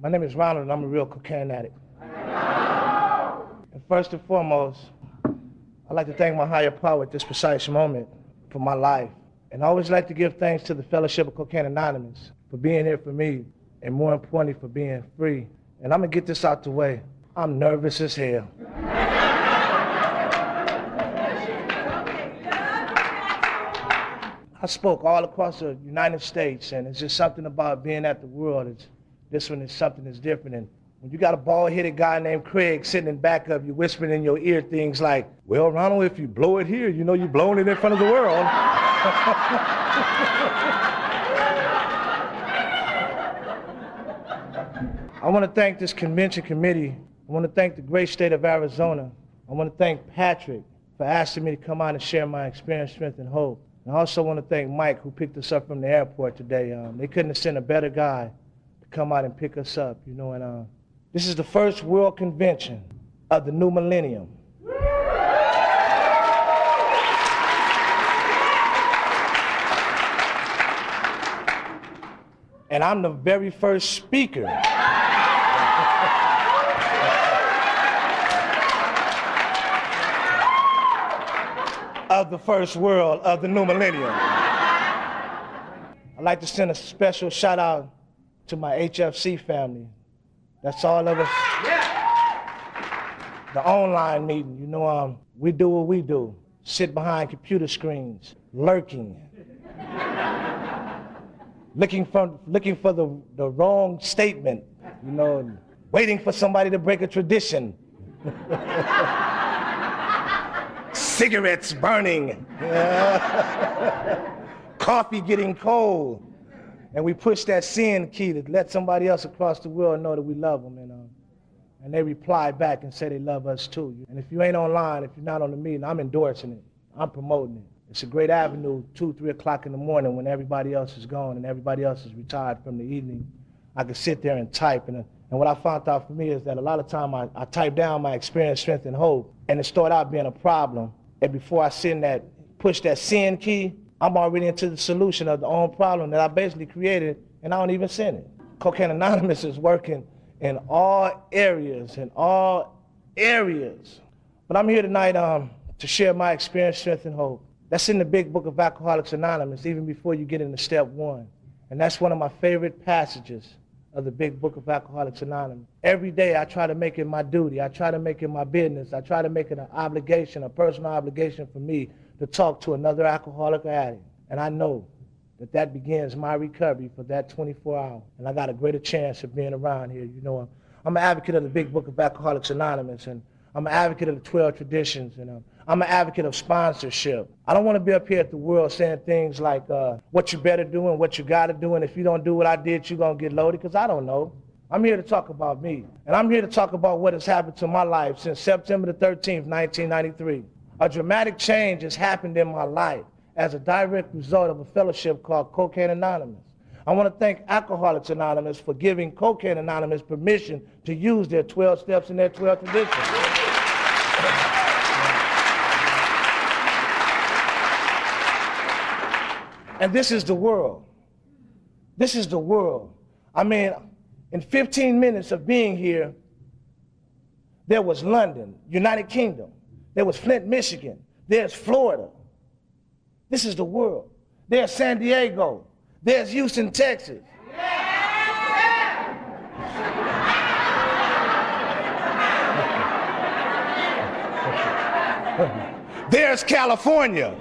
My name is Ronald, and I'm a real cocaine addict. And first and foremost, I'd like to thank my higher power at this precise moment for my life. And I always like to give thanks to the Fellowship of Cocaine Anonymous for being here for me, and more importantly, for being free. And I'm gonna get this out the way. I'm nervous as hell. I spoke all across the United States, and it's just something about being at the world. This one is something that's different. And when you got a bald-headed guy named Craig sitting in back of you, whispering in your ear things like, well, Ronald, if you blow it here, you know you're blowing it in front of the world. I want to thank this convention committee. I want to thank the great state of Arizona. I want to thank Patrick for asking me to come out and share my experience, strength, and hope. And I also want to thank Mike, who picked us up from the airport today. They couldn't have sent a better guy to come out and pick us up, you know. And this is the first world convention of the new millennium. And I'm the very first speaker. Of the first world of the new millennium. I'd like to send a special shout out to my HFC family. That's all of us. Yeah. The online meeting, you know, we do what we do. Sit behind computer screens, lurking. looking for the wrong statement, you know, waiting for somebody to break a tradition. Cigarettes burning, coffee getting cold, and we push that send key to let somebody else across the world know that we love them, and they reply back and say they love us too. And if you ain't online, if you're not on the meeting, I'm endorsing it, I'm promoting it. It's a great avenue, 2, 3 o'clock in the morning when everybody else is gone and everybody else is retired from the evening. I can sit there and type, and what I found out for me is that a lot of time I type down my experience, strength, and hope, and it started out being a problem. And before I push that send key, I'm already into the solution of the own problem that I basically created, and I don't even send it. Cocaine Anonymous is working in all areas, But I'm here tonight to share my experience, strength, and hope. That's in the big book of Alcoholics Anonymous, even before you get into step 1. And that's one of my favorite passages of the big book of Alcoholics Anonymous. Every day I try to make it my duty, I try to make it my business, I try to make it an obligation, a personal obligation for me to talk to another alcoholic or addict. And I know that begins my recovery for that 24 hours. And I got a greater chance of being around here. You know, I'm an advocate of the big book of Alcoholics Anonymous, and I'm an advocate of the 12 traditions, and I'm an advocate of sponsorship. I don't want to be up here at the world saying things like what you better do and what you got to do, and if you don't do what I did, you're going to get loaded, because I don't know. I'm here to talk about me, and I'm here to talk about what has happened to my life since September the 13th, 1993. A dramatic change has happened in my life as a direct result of a fellowship called Cocaine Anonymous. I want to thank Alcoholics Anonymous for giving Cocaine Anonymous permission to use their 12 steps and their 12 traditions. And this is the world. This is the world. I mean, in 15 minutes of being here, there was London, United Kingdom. There was Flint, Michigan. There's Florida. This is the world. There's San Diego. There's Houston, Texas. There's California.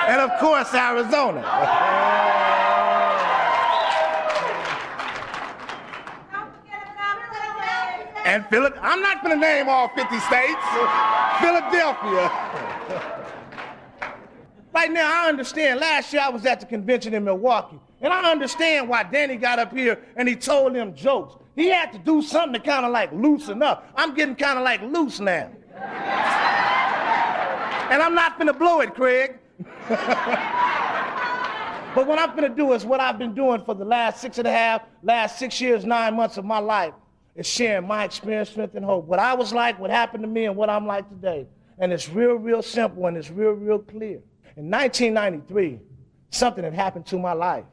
And of course, Arizona. And I'm not going to name all 50 states. Philadelphia. Right now, I understand. Last year, I was at the convention in Milwaukee, and I understand why Danny got up here and he told them jokes. He had to do something to kind of like loosen up. I'm getting kind of like loose now. And I'm not going to blow it, Craig. But what I'm going to do is what I've been doing for the last 6 years, 9 months of my life, is sharing my experience, strength, and hope. What I was like, what happened to me, and what I'm like today. And it's real, real simple, and it's real, real clear. In 1993, something had happened to my life.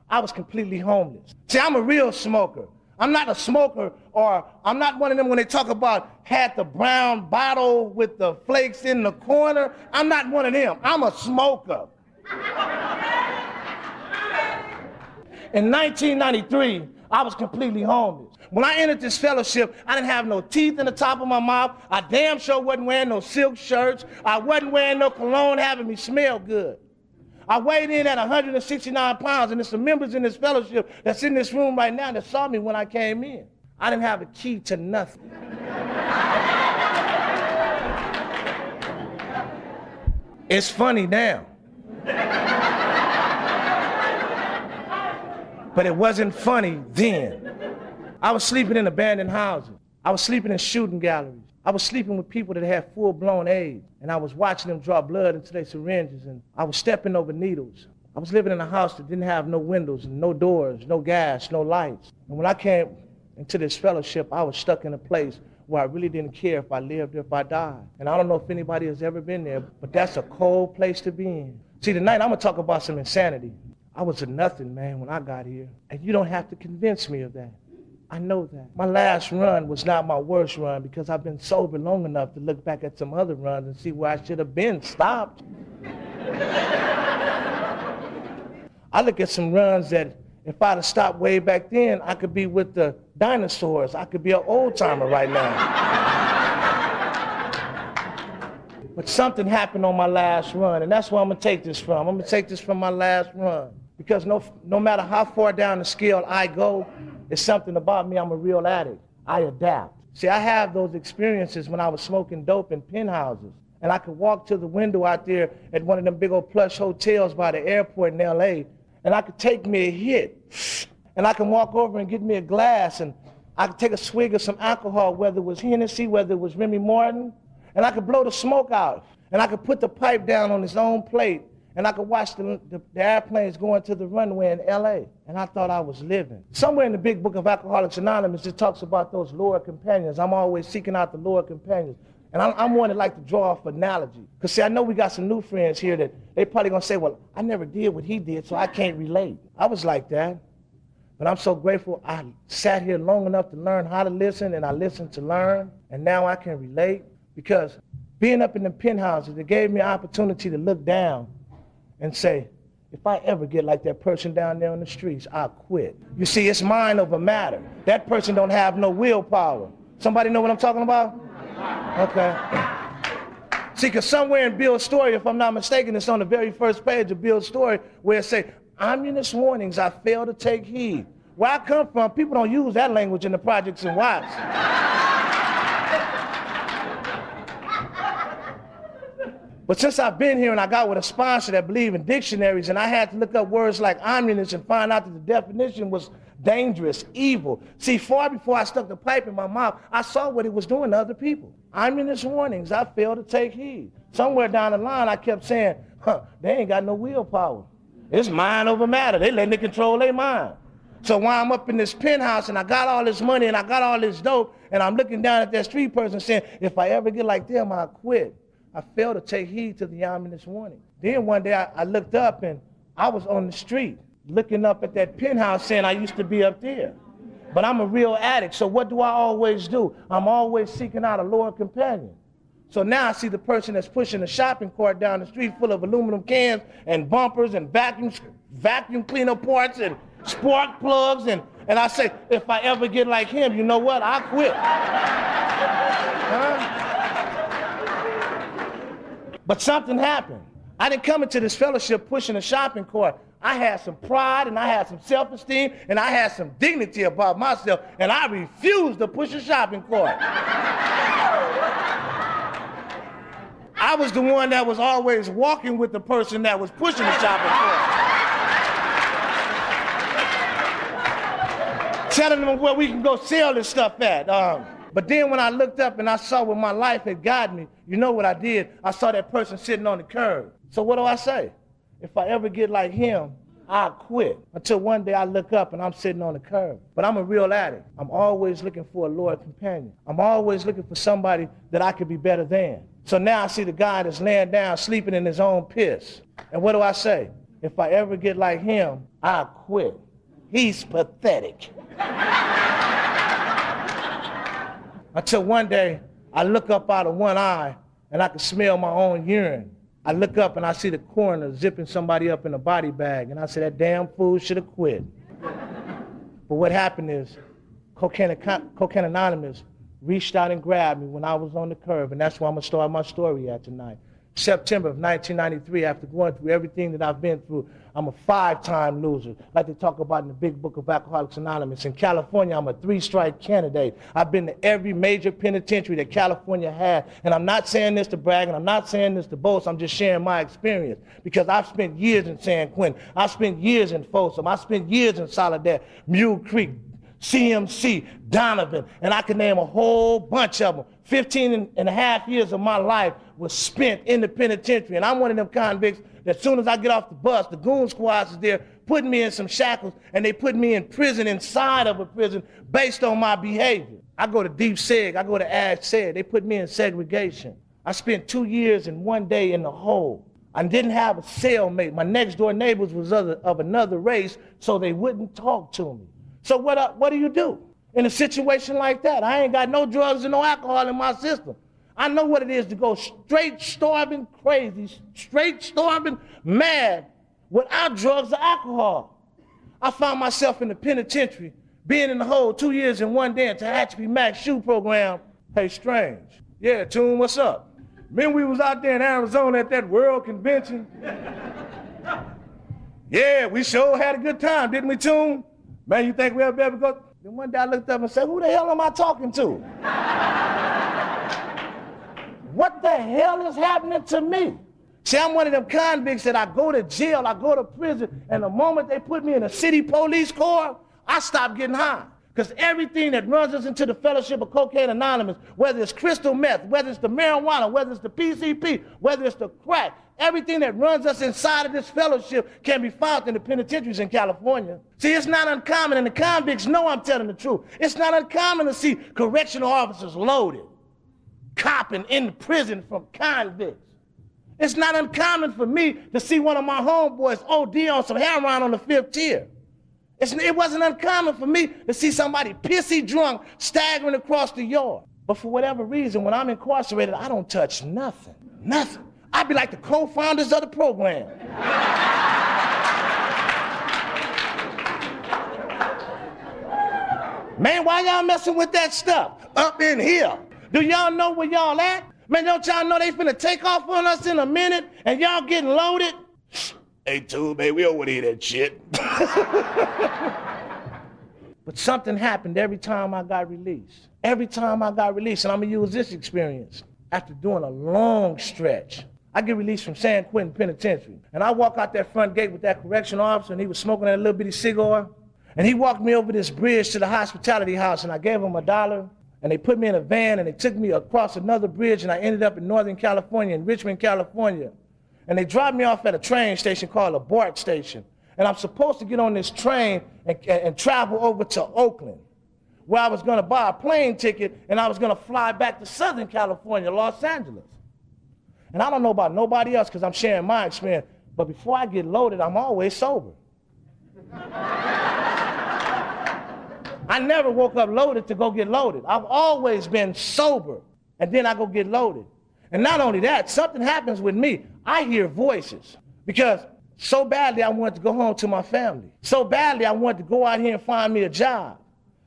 I was completely homeless. See, I'm a real smoker. I'm not a smoker, or I'm not one of them when they talk about had the brown bottle with the flakes in the corner. I'm not one of them. I'm a smoker. In 1993, I was completely homeless. When I entered this fellowship, I didn't have no teeth in the top of my mouth. I damn sure wasn't wearing no silk shirts. I wasn't wearing no cologne having me smell good. I weighed in at 169 pounds, and there's some members in this fellowship that's in this room right now that saw me when I came in. I didn't have a key to nothing. It's funny now. But it wasn't funny then. I was sleeping in abandoned houses. I was sleeping in shooting galleries. I was sleeping with people that had full-blown AIDS, and I was watching them draw blood into their syringes, and I was stepping over needles. I was living in a house that didn't have no windows, and no doors, no gas, no lights. And when I came into this fellowship, I was stuck in a place where I really didn't care if I lived or if I died. And I don't know if anybody has ever been there, but that's a cold place to be in. See, tonight I'm gonna talk about some insanity. I was a nothing, man, when I got here, and you don't have to convince me of that. I know that. My last run was not my worst run because I've been sober long enough to look back at some other runs and see where I should have been stopped. I look at some runs that if I'd have stopped way back then, I could be with the dinosaurs. I could be an old timer right now. But something happened on my last run, and that's where I'm gonna take this from. I'm gonna take this from my last run. Because no matter how far down the scale I go, it's something about me. I'm a real addict. I adapt. See, I have those experiences when I was smoking dope in penthouses. And I could walk to the window out there at one of them big old plush hotels by the airport in LA, and I could take me a hit. And I can walk over and get me a glass, and I could take a swig of some alcohol, whether it was Hennessy, whether it was Remy Martin, and I could blow the smoke out. And I could put the pipe down on its own plate, and I could watch the airplanes going to the runway in LA, and I thought I was living. Somewhere in the big book of Alcoholics Anonymous, it talks about those lower companions. I'm always seeking out the lower companions. And I'm one that like to draw off analogy. Because see, I know we got some new friends here that they probably gonna say, well, I never did what he did, so I can't relate. I was like that. But I'm so grateful I sat here long enough to learn how to listen, and I listened to learn, and now I can relate. Because being up in the penthouses, it gave me an opportunity to look down and say, if I ever get like that person down there on the streets, I'll quit. You see, it's mind over matter. That person don't have no willpower. Somebody know what I'm talking about? Okay. See, because somewhere in Bill's story, if I'm not mistaken, it's on the very first page of Bill's story where it says, ominous warnings, I fail to take heed. Where I come from, people don't use that language in the projects and Watts. But since I've been here and I got with a sponsor that believed in dictionaries, and I had to look up words like ominous and find out that the definition was dangerous, evil. See, far before I stuck the pipe in my mouth, I saw what it was doing to other people. Ominous warnings, I failed to take heed. Somewhere down the line, I kept saying, they ain't got no willpower. It's mind over matter. They letting it control their mind. So while I'm up in this penthouse and I got all this money and I got all this dope, and I'm looking down at that street person saying, if I ever get like them, I'll quit. I failed to take heed to the ominous warning. Then one day I looked up and I was on the street looking up at that penthouse saying I used to be up there. But I'm a real addict, so what do I always do? I'm always seeking out a lower companion. So now I see the person that's pushing a shopping cart down the street full of aluminum cans and bumpers and vacuum cleaner parts and spark plugs, and I say, if I ever get like him, you know what? I'll quit. But something happened. I didn't come into this fellowship pushing a shopping cart. I had some pride, and I had some self-esteem, and I had some dignity about myself, and I refused to push a shopping cart. I was the one that was always walking with the person that was pushing the shopping cart. Telling them where we can go sell this stuff at. But then when I looked up and I saw where my life had gotten me, you know what I did? I saw that person sitting on the curb. So what do I say? If I ever get like him, I'll quit. Until one day I look up and I'm sitting on the curb. But I'm a real addict. I'm always looking for a loyal companion. I'm always looking for somebody that I could be better than. So now I see the guy that's laying down sleeping in his own piss. And what do I say? if I ever get like him, I'll quit. He's pathetic. Until one day, I look up out of one eye and I can smell my own urine. I look up and I see the coroner zipping somebody up in a body bag, and I say, that damn fool should have quit. But what happened is, Cocaine Anonymous reached out and grabbed me when I was on the curb, and that's where I'm going to start my story at tonight. September of 1993, after going through everything that I've been through, I'm a 5-time loser, like they talk about in the big book of Alcoholics Anonymous. In California, I'm a 3-strike candidate. I've been to every major penitentiary that California had, and I'm not saying this to brag, and I'm not saying this to boast. I'm just sharing my experience, because I've spent years in San Quentin. I've spent years in Folsom. I've spent years in Soledad, Mule Creek, CMC, Donovan, and I can name a whole bunch of them. 15 and a half years of my life was spent in the penitentiary, and I'm one of them convicts that as soon as I get off the bus, the goon squads is there putting me in some shackles, and they put me in prison inside of a prison based on my behavior. I go to Deep Seg, I go to Ash Seg, they put me in segregation. I spent 2 years and 1 day in the hole. I didn't have a cellmate. My next door neighbors was of another race, so they wouldn't talk to me. So what do you do in a situation like that? I ain't got no drugs and no alcohol in my system. I know what it is to go straight starving crazy, straight starving mad without drugs or alcohol. I found myself in the penitentiary, being in the hole 2 years and 1 day at the Hatchby Max shoe program. Hey, Strange. Yeah, Toon, what's up? Man, we was out there in Arizona at that World Convention. Yeah, we sure had a good time, didn't we, Toon? Man, you think we'll ever go? Then one day I looked up and said, who the hell am I talking to? What the hell is happening to me? See, I'm one of them convicts that I go to jail, I go to prison, and the moment they put me in a city police car, I stop getting high. Because everything that runs us into the fellowship of Cocaine Anonymous, whether it's crystal meth, whether it's the marijuana, whether it's the PCP, whether it's the crack, everything that runs us inside of this fellowship can be found in the penitentiaries in California. See, it's not uncommon, and the convicts know I'm telling the truth. It's not uncommon to see correctional officers loaded, copping in prison from convicts. It's not uncommon for me to see one of my homeboys OD on some heroin on the 5th tier. It wasn't uncommon for me to see somebody pissy drunk staggering across the yard. But for whatever reason, when I'm incarcerated, I don't touch nothing. Nothing. I'd be like the co-founders of the program. Man, why y'all messing with that stuff up in here? Do y'all know where y'all at? Man, don't y'all know they finna take off on us in a minute and y'all getting loaded? Hey, Tube, baby, we don't want to hear that shit. But something happened every time I got released. Every time I got released, and I'm going to use this experience. After doing a long stretch, I get released from San Quentin Penitentiary. And I walk out that front gate with that correctional officer, and he was smoking that little bitty cigar. And he walked me over this bridge to the hospitality house, and I gave him $1. And they put me in a van, and they took me across another bridge, and I ended up in Northern California, in Richmond, California. And they dropped me off at a train station called a BART station. And I'm supposed to get on this train and travel over to Oakland, where I was going to buy a plane ticket, and I was going to fly back to Southern California, Los Angeles. And I don't know about nobody else because I'm sharing my experience, but before I get loaded, I'm always sober. I never woke up loaded to go get loaded. I've always been sober, and then I go get loaded. And not only that, something happens with me. I hear voices because so badly I wanted to go home to my family. So badly I wanted to go out here and find me a job.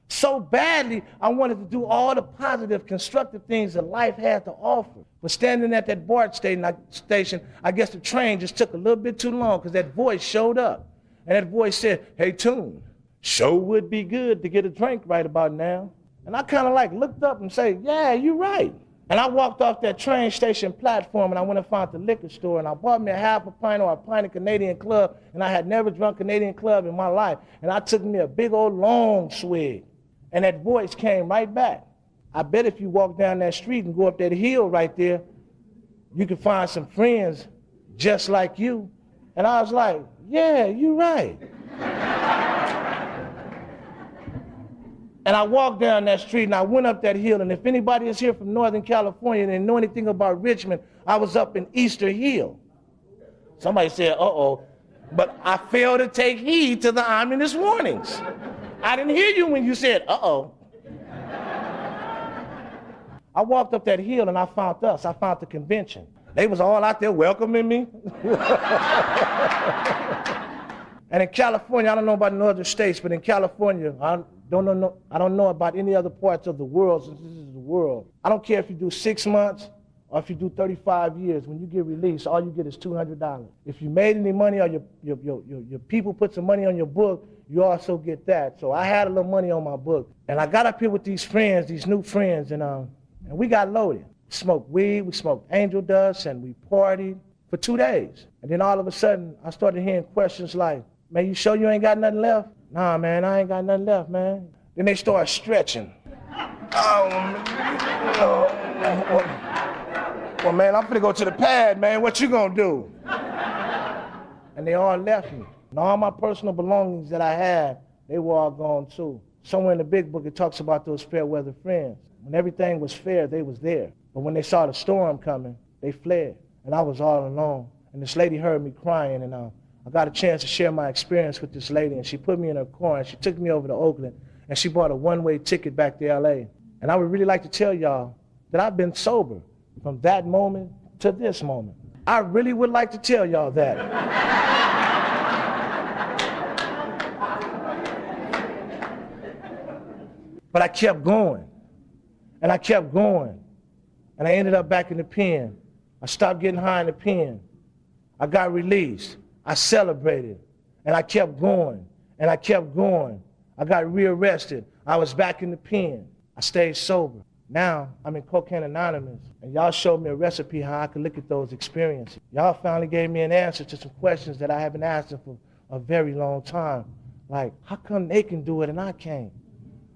So badly I wanted to do all the positive, constructive things that life had to offer. But standing at that BART station, I guess the train just took a little bit too long because that voice showed up. And that voice said, hey, Toon, sure would be good to get a drink right about now. And I kind of like looked up and said, yeah, you're right. And I walked off that train station platform and I went and found the liquor store and I bought me a half a pint or a pint of Canadian Club, and I had never drunk Canadian Club in my life. And I took me a big old long swig. And that voice came right back. I bet if you walk down that street and go up that hill right there, you can find some friends just like you. And I was like, yeah, you're right. And I walked down that street and I went up that hill. And if anybody is here from Northern California and they know anything about Richmond, I was up in Easter Hill. Somebody said, uh-oh, But I failed to take heed to the ominous warnings. I didn't hear you when you said, uh-oh. I walked up that hill and I found us. I found the convention. They was all out there welcoming me. And in California, I don't know about in other states, but in California, I don't know about any other parts of the world, since this is the world. I don't care if you do 6 months or if you do 35 years. When you get released, all you get is $200. If you made any money or your people put some money on your book, you also get that. So I had a little money on my book. And I got up here with these friends, these new friends, and we got loaded. Smoked weed, we smoked angel dust, and we partied for 2 days. And then all of a sudden, I started hearing questions like, man, you sure you ain't got nothing left? Nah, man, I ain't got nothing left, man. Then they start stretching. Well, man, I'm finna go to the pad, man. What you gonna do? And they all left me. And all my personal belongings that I had, they were all gone too. Somewhere in the big book, it talks about those fair weather friends. When everything was fair, they was there. But when they saw the storm coming, they fled. And I was all alone. And this lady heard me crying, and I got a chance to share my experience with this lady, and she put me in her car, and she took me over to Oakland, and she bought a one-way ticket back to L.A. And I would really like to tell y'all that I've been sober from that moment to this moment. I really would like to tell y'all that. But I kept going, and I kept going, and I ended up back in the pen. I stopped getting high in the pen. I got released. I celebrated, and I kept going, and I kept going. I got rearrested. I was back in the pen. I stayed sober. Now, I'm in Cocaine Anonymous, and y'all showed me a recipe how I could look at those experiences. Y'all finally gave me an answer to some questions that I have been asking for a very long time. Like, how come they can do it and I can't?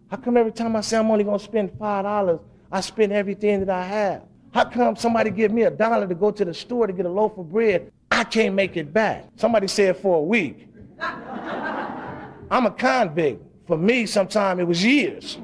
How come every time I say I'm only gonna spend $5, I spend everything that I have? How come somebody give me $1 to go to the store to get a loaf of bread, I can't make it back? Somebody said for a week. I'm a convict. For me, sometimes it was years.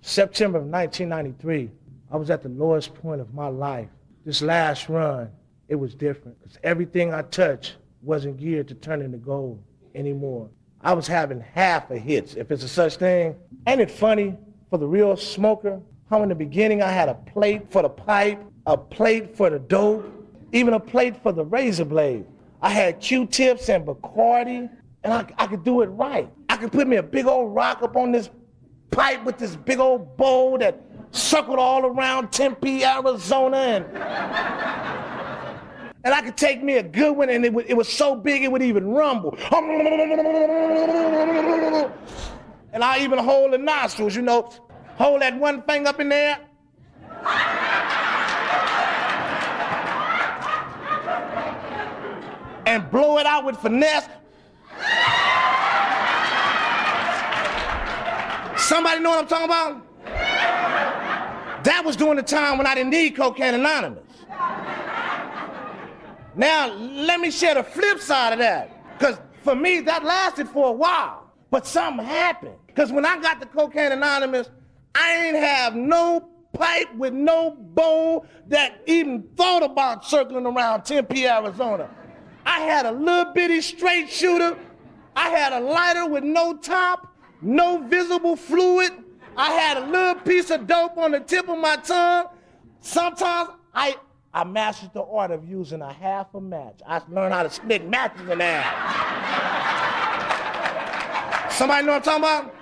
September of 1993, I was at the lowest point of my life. This last run, it was different, because everything I touched wasn't geared to turn into gold anymore. I was having half a hits, if it's a such thing. Ain't it funny for the real smoker, how in the beginning I had a plate for the pipe, a plate for the dope, even a plate for the razor blade. I had Q-tips and Bacardi, and I could do it right. I could put me a big old rock up on this pipe with this big old bowl that circled all around Tempe, Arizona, and I could take me a good one, and it was so big it would even rumble. And I even hold the nostrils, you know, hold that one thing up in there. And blow it out with finesse. Somebody know what I'm talking about? That was during the time when I didn't need Cocaine Anonymous. Now, let me share the flip side of that. Because for me, that lasted for a while. But something happened. Because when I got to Cocaine Anonymous, I ain't have no pipe with no bowl that even thought about circling around Tempe, Arizona. I had a little bitty straight shooter. I had a lighter with no top, no visible fluid. I had a little piece of dope on the tip of my tongue. Sometimes I mastered the art of using a half a match. I learned how to split matches in half. Somebody know what I'm talking about?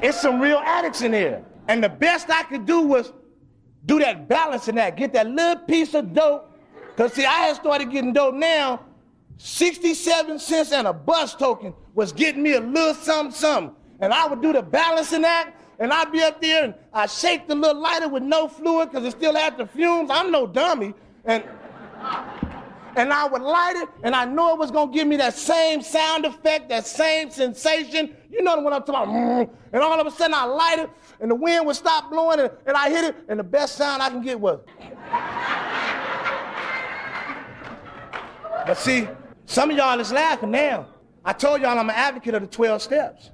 It's some real addicts in here. And the best I could do was do that balancing act, get that little piece of dope. Because see, I had started getting dope now. 67 cents and a bus token was getting me a little something, something. And I would do the balancing act, and I'd be up there, and I'd shake the little lighter with no fluid because it still had the fumes. I'm no dummy. And I would light it, and I know it was going to give me that same sound effect, that same sensation. You know what I'm talking about. And all of a sudden, I light it, and the wind would stop blowing, and I hit it, and the best sound I can get was... But see, some of y'all is laughing now. I told y'all I'm an advocate of the 12 steps.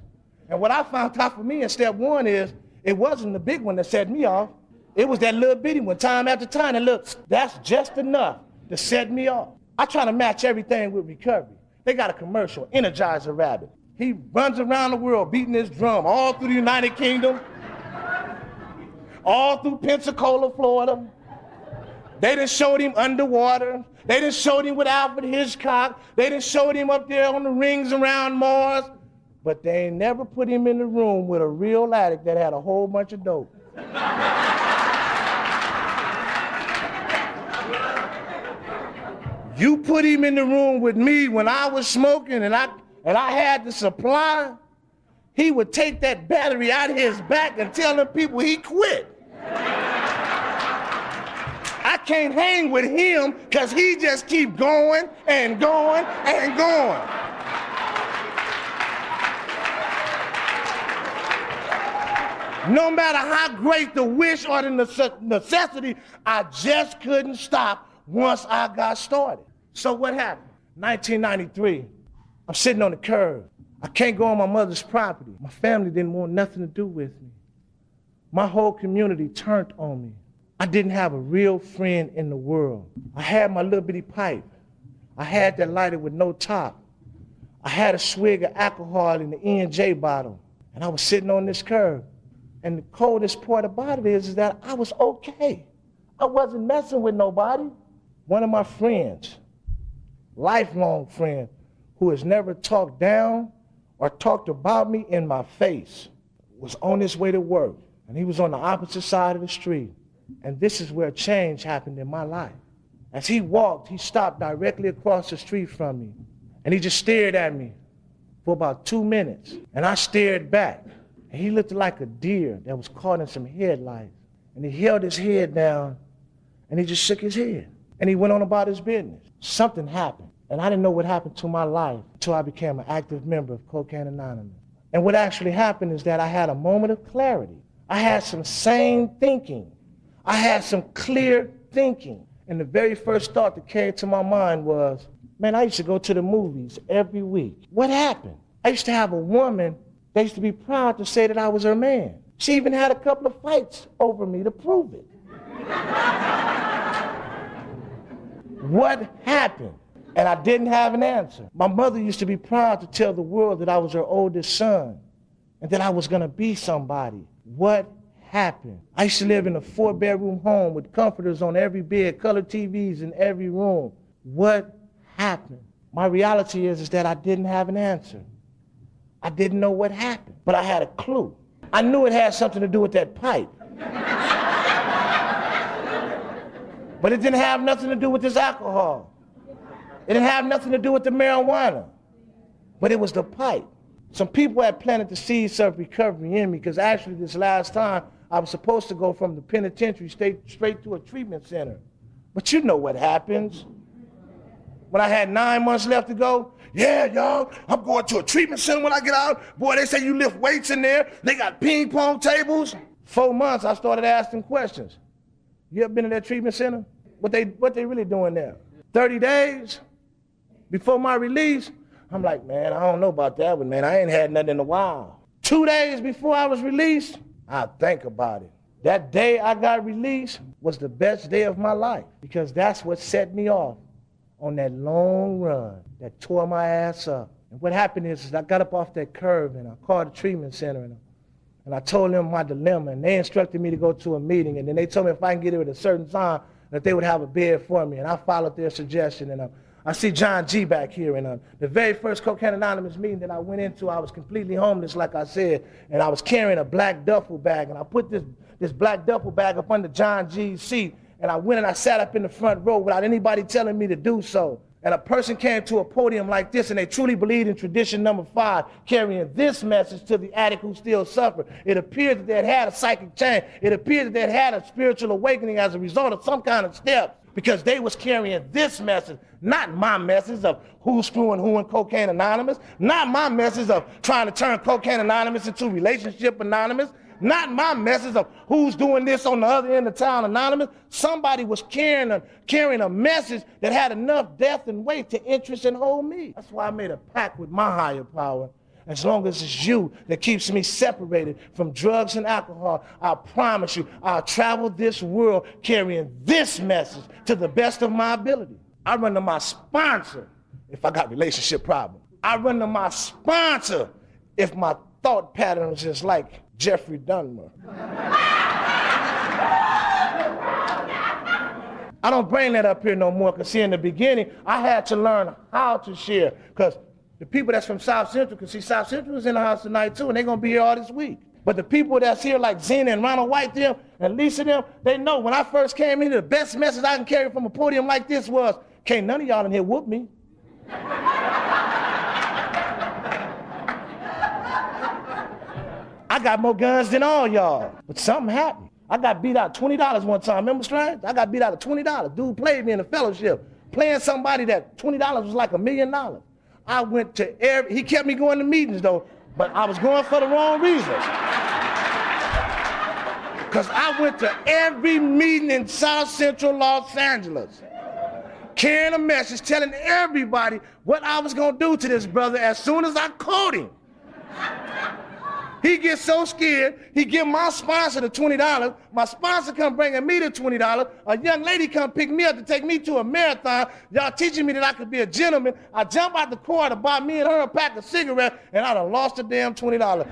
And what I found out for me in step 1 is, it wasn't the big one that set me off. It was that little bitty one, time after time, and look, that's just enough to set me off. I try to match everything with recovery. They got a commercial, Energizer Rabbit. He runs around the world beating his drum all through the United Kingdom, all through Pensacola, Florida. They done showed him underwater. They done showed him with Alfred Hitchcock. They done showed him up there on the rings around Mars. But they ain't never put him in the room with a real addict that had a whole bunch of dope. You put him in the room with me when I was smoking and I had the supply, he would take that battery out of his back and tell them people he quit. I can't hang with him because he just keep going and going and going. No matter how great the wish or the necessity, I just couldn't stop once I got started. So what happened? 1993, I'm sitting on the curb. I can't go on my mother's property. My family didn't want nothing to do with me. My whole community turned on me. I didn't have a real friend in the world. I had my little bitty pipe. I had that lighter with no top. I had a swig of alcohol in the E&J bottle. And I was sitting on this curb. And the coldest part about it is that I was okay. I wasn't messing with nobody. One of my friends, lifelong friend, who has never talked down or talked about me in my face, was on his way to work. And he was on the opposite side of the street. And this is where change happened in my life. As he walked, he stopped directly across the street from me. And he just stared at me for about 2 minutes. And I stared back. And he looked like a deer that was caught in some headlights. And he held his head down and he just shook his head. And he went on about his business. Something happened. And I didn't know what happened to my life until I became an active member of Cocaine Anonymous. And what actually happened is that I had a moment of clarity. I had some sane thinking. I had some clear thinking. And the very first thought that came to my mind was, man, I used to go to the movies every week. What happened? I used to have a woman that used to be proud to say that I was her man. She even had a couple of fights over me to prove it. What happened? And I didn't have an answer. My mother used to be proud to tell the world that I was her oldest son and that I was going to be somebody. What happened? I used to live in a 4-bedroom home with comforters on every bed, color TVs in every room. What happened? My reality is that I didn't have an answer. I didn't know what happened, but I had a clue. I knew it had something to do with that pipe. But it didn't have nothing to do with this alcohol. It didn't have nothing to do with the marijuana. But it was the pipe. Some people had planted the seeds of recovery in me because actually this last time I was supposed to go from the penitentiary straight to a treatment center. But you know what happens. When I had 9 months left to go, yeah, y'all, I'm going to a treatment center when I get out. Boy, they say you lift weights in there. They got ping pong tables. 4 months, I started asking questions. You ever been in that treatment center? What they really doing there? 30 days before my release? I'm like, man, I don't know about that one, man. I ain't had nothing in a while. 2 days before I was released, I think about it. That day I got released was the best day of my life because that's what set me off on that long run that tore my ass up. And what happened is I got up off that curb and I called the treatment center and I told them my dilemma, and they instructed me to go to a meeting, and then they told me if I can get here at a certain time that they would have a bed for me, and I followed their suggestion. And I see John G back here, and the very first Cocaine Anonymous meeting that I went into, I was completely homeless, like I said, and I was carrying a black duffel bag, and I put this black duffel bag up under John G's seat, and I went and I sat up in the front row without anybody telling me to do so. And a person came to a podium like this, and they truly believed in tradition number 5, carrying this message to the addict who still suffered. It appeared that they had had a psychic change. It appeared that they had had a spiritual awakening as a result of some kind of step, because they was carrying this message, not my message of who's screwing who in Cocaine Anonymous, not my message of trying to turn Cocaine Anonymous into Relationship Anonymous, not my message of who's doing this on the other end of town Anonymous. Somebody was carrying a message that had enough depth and weight to interest and hold me. That's why I made a pact with my higher power as long as it's you that keeps me separated from drugs and alcohol, I promise you, I'll travel this world carrying this message to the best of my ability. I run to my sponsor if I got relationship problems. I run to my sponsor if my thought patterns is like Jeffrey Dahmer. I don't bring that up here no more, because see, in the beginning, I had to learn how to share, because the people that's from South Central, because see, South Central is in the house tonight too, and they're going to be here all this week. But the people that's here like Zena and Ronald White them and Lisa them, they know when I first came in here, the best message I can carry from a podium like this was, can't none of y'all in here whoop me. I got more guns than all y'all, but something happened. I got beat out $20 one time. Remember, Strange? I got beat out of $20. Dude played me in a fellowship, playing somebody that $20 was like $1 million. I went to he kept me going to meetings though, but I was going for the wrong reasons. Because I went to every meeting in South Central Los Angeles, carrying a message, telling everybody what I was going to do to this brother as soon as I caught him. He gets so scared, he give my sponsor the $20. My sponsor come bringing me the $20. A young lady come pick me up to take me to a marathon. Y'all teaching me that I could be a gentleman. I jump out the car to buy me and her a pack of cigarettes, and I done lost the damn $20.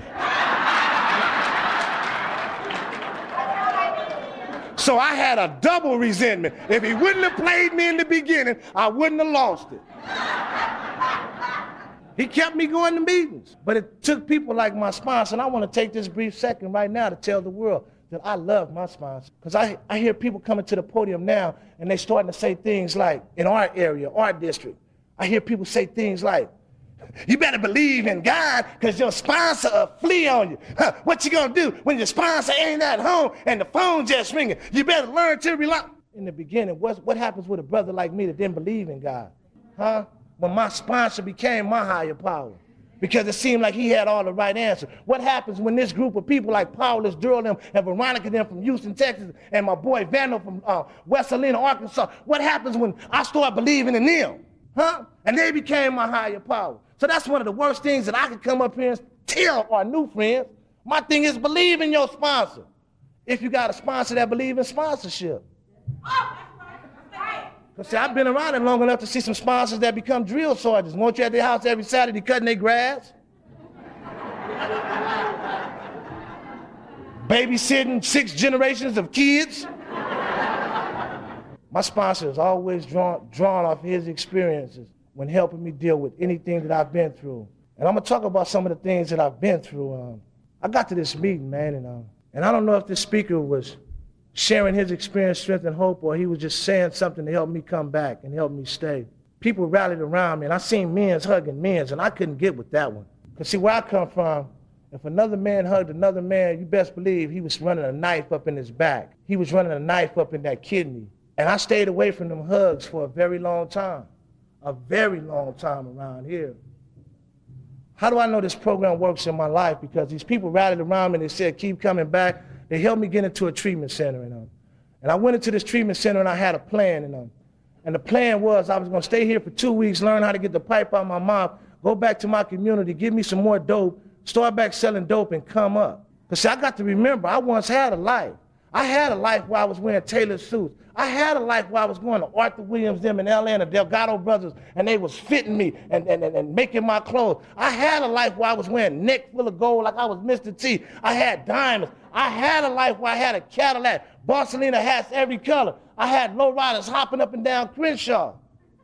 So I had a double resentment. If he wouldn't have played me in the beginning, I wouldn't have lost it. He kept me going to meetings. But it took people like my sponsor, and I want to take this brief second right now to tell the world that I love my sponsor. Because I hear people coming to the podium now, and they starting to say things like, in our area, our district, I hear people say things like, you better believe in God, because your sponsor will flee on you. Huh, what you gonna do when your sponsor ain't at home and the phone just ringing? You better learn to rely. In the beginning, what happens with a brother like me that didn't believe in God? Huh? When my sponsor became my higher power, because it seemed like he had all the right answers. What happens when this group of people like Paulus, Durrell them, and Veronica them from Houston, Texas, and my boy Vandal from West Salina, Arkansas, what happens when I start believing in them? Huh? And they became my higher power. So that's one of the worst things that I could come up here and tell our new friends. My thing is believe in your sponsor. If you got a sponsor that believes in sponsorship. Because see, I've been around it long enough to see some sponsors that become drill sergeants. Want you at their house every Saturday cutting their grass? Babysitting 6 generations of kids? My sponsor is always drawn off his experiences when helping me deal with anything that I've been through. And I'm going to talk about some of the things that I've been through. I got to this meeting, man, and I don't know if this speaker was sharing his experience, strength, and hope, or he was just saying something to help me come back and help me stay. People rallied around me, and I seen men's hugging men's, and I couldn't get with that one. Because see, where I come from, if another man hugged another man, you best believe he was running a knife up in his back. He was running a knife up in that kidney. And I stayed away from them hugs for a very long time around here. How do I know this program works in my life? Because these people rallied around me and they said, keep coming back. They helped me get into a treatment center, and I went into this treatment center and I had a plan, and the plan was I was going to stay here for 2 weeks, learn how to get the pipe out of my mouth, go back to my community, give me some more dope, start back selling dope, and come up. Because see, I got to remember, I once had a life. I had a life where I was wearing tailored suits. I had a life where I was going to Arthur Williams them in L.A. and the Delgado brothers, and they was fitting me and making my clothes. I had a life where I was wearing neck full of gold like I was Mr. T. I had diamonds. I had a life where I had a Cadillac, Barcelona hats every color. I had lowriders hopping up and down Crenshaw.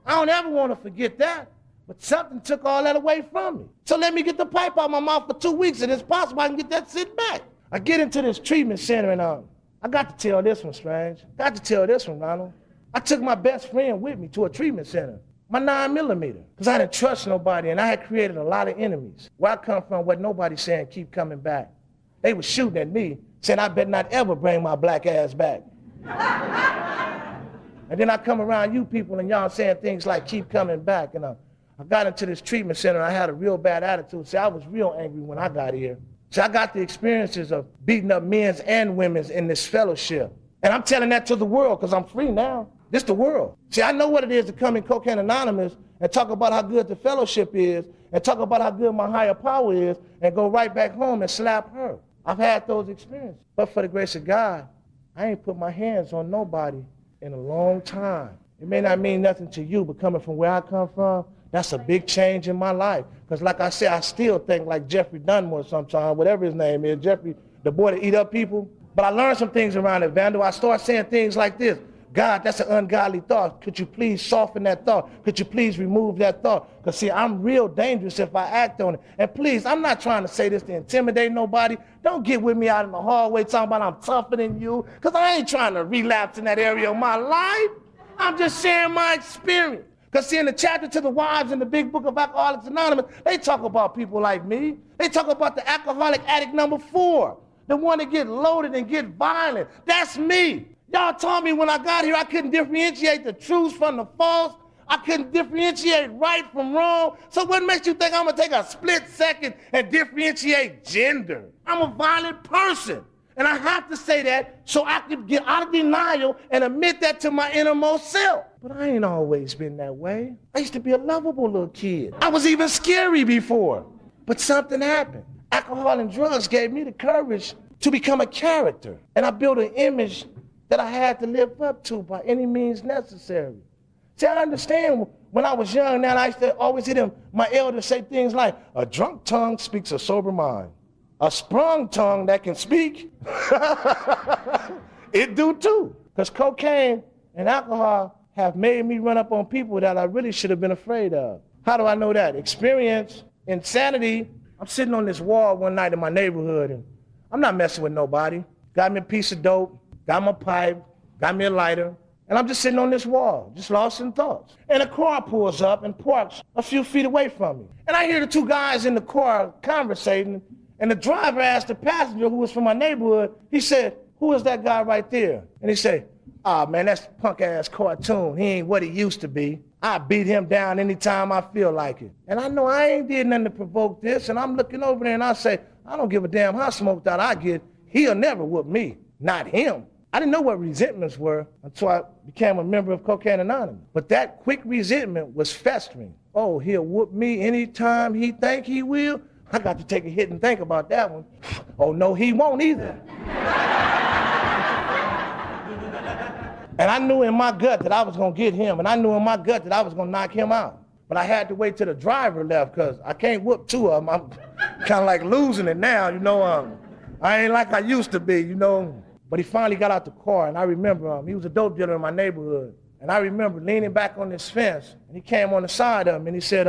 I don't ever want to forget that. But something took all that away from me. So let me get the pipe out of my mouth for 2 weeks, and it's possible I can get that sit back. I get into this treatment center, and I got to tell this one, Strange. Got to tell this one, Ronald. I took my best friend with me to a treatment center, my 9mm, because I didn't trust nobody, and I had created a lot of enemies. Where I come from, wasn't nobody saying keep coming back. They were shooting at me, saying I better not ever bring my black ass back. And then I come around you people, and y'all saying things like keep coming back, and I got into this treatment center, and I had a real bad attitude. See, I was real angry when I got here. See, I got the experiences of beating up men's and women's in this fellowship. And I'm telling that to the world because I'm free now. This the world. See, I know what it is to come in Cocaine Anonymous and talk about how good the fellowship is and talk about how good my higher power is and go right back home and slap her. I've had those experiences. But for the grace of God, I ain't put my hands on nobody in a long time. It may not mean nothing to you, but coming from where I come from, that's a big change in my life. Because like I said, I still think like Jeffrey Dunmore sometimes, whatever his name is, Jeffrey, the boy that eat up people. But I learned some things around it, Vandal. I start saying things like this. God, that's an ungodly thought. Could you please soften that thought? Could you please remove that thought? Because see, I'm real dangerous if I act on it. And please, I'm not trying to say this to intimidate nobody. Don't get with me out in the hallway talking about I'm tougher than you, because I ain't trying to relapse in that area of my life. I'm just sharing my experience. Because see, in the chapter to the wives in the big book of Alcoholics Anonymous, they talk about people like me. They talk about the alcoholic addict number 4, the one that get loaded and get violent. That's me. Y'all told me when I got here I couldn't differentiate the truth from the false. I couldn't differentiate right from wrong. So what makes you think I'm going to take a split second and differentiate gender? I'm a violent person. And I have to say that so I could get out of denial and admit that to my innermost self. But I ain't always been that way. I used to be a lovable little kid. I was even scary before. But something happened. Alcohol and drugs gave me the courage to become a character. And I built an image that I had to live up to by any means necessary. See, I understand when I was young, now I used to always hear my elders say things like, a drunk tongue speaks a sober mind. A sprung tongue that can speak, it do too. Because cocaine and alcohol have made me run up on people that I really should have been afraid of. How do I know that? Experience, insanity. I'm sitting on this wall one night in my neighborhood and I'm not messing with nobody. Got me a piece of dope, got my pipe, got me a lighter, and I'm just sitting on this wall, just lost in thoughts. And a car pulls up and parks a few feet away from me. And I hear the two guys in the car conversating, and the driver asked the passenger who was from my neighborhood, he said, who is that guy right there? And he said, man, that's punk-ass Kartoon. He ain't what he used to be. I beat him down anytime I feel like it. And I know I ain't did nothing to provoke this, and I'm looking over there and I say, I don't give a damn how smoked out I get. He'll never whoop me, not him. I didn't know what resentments were until I became a member of Cocaine Anonymous. But that quick resentment was festering. Oh, he'll whoop me anytime he think he will? I got to take a hit and think about that one. Oh, no, he won't either. And I knew in my gut that I was going to get him, and I knew in my gut that I was going to knock him out. But I had to wait till the driver left because I can't whoop two of them. I'm kind of like losing it now, you know. I ain't like I used to be, you know. But he finally got out the car, and I remember he was a dope dealer in my neighborhood. And I remember leaning back on this fence, and he came on the side of me, and he said,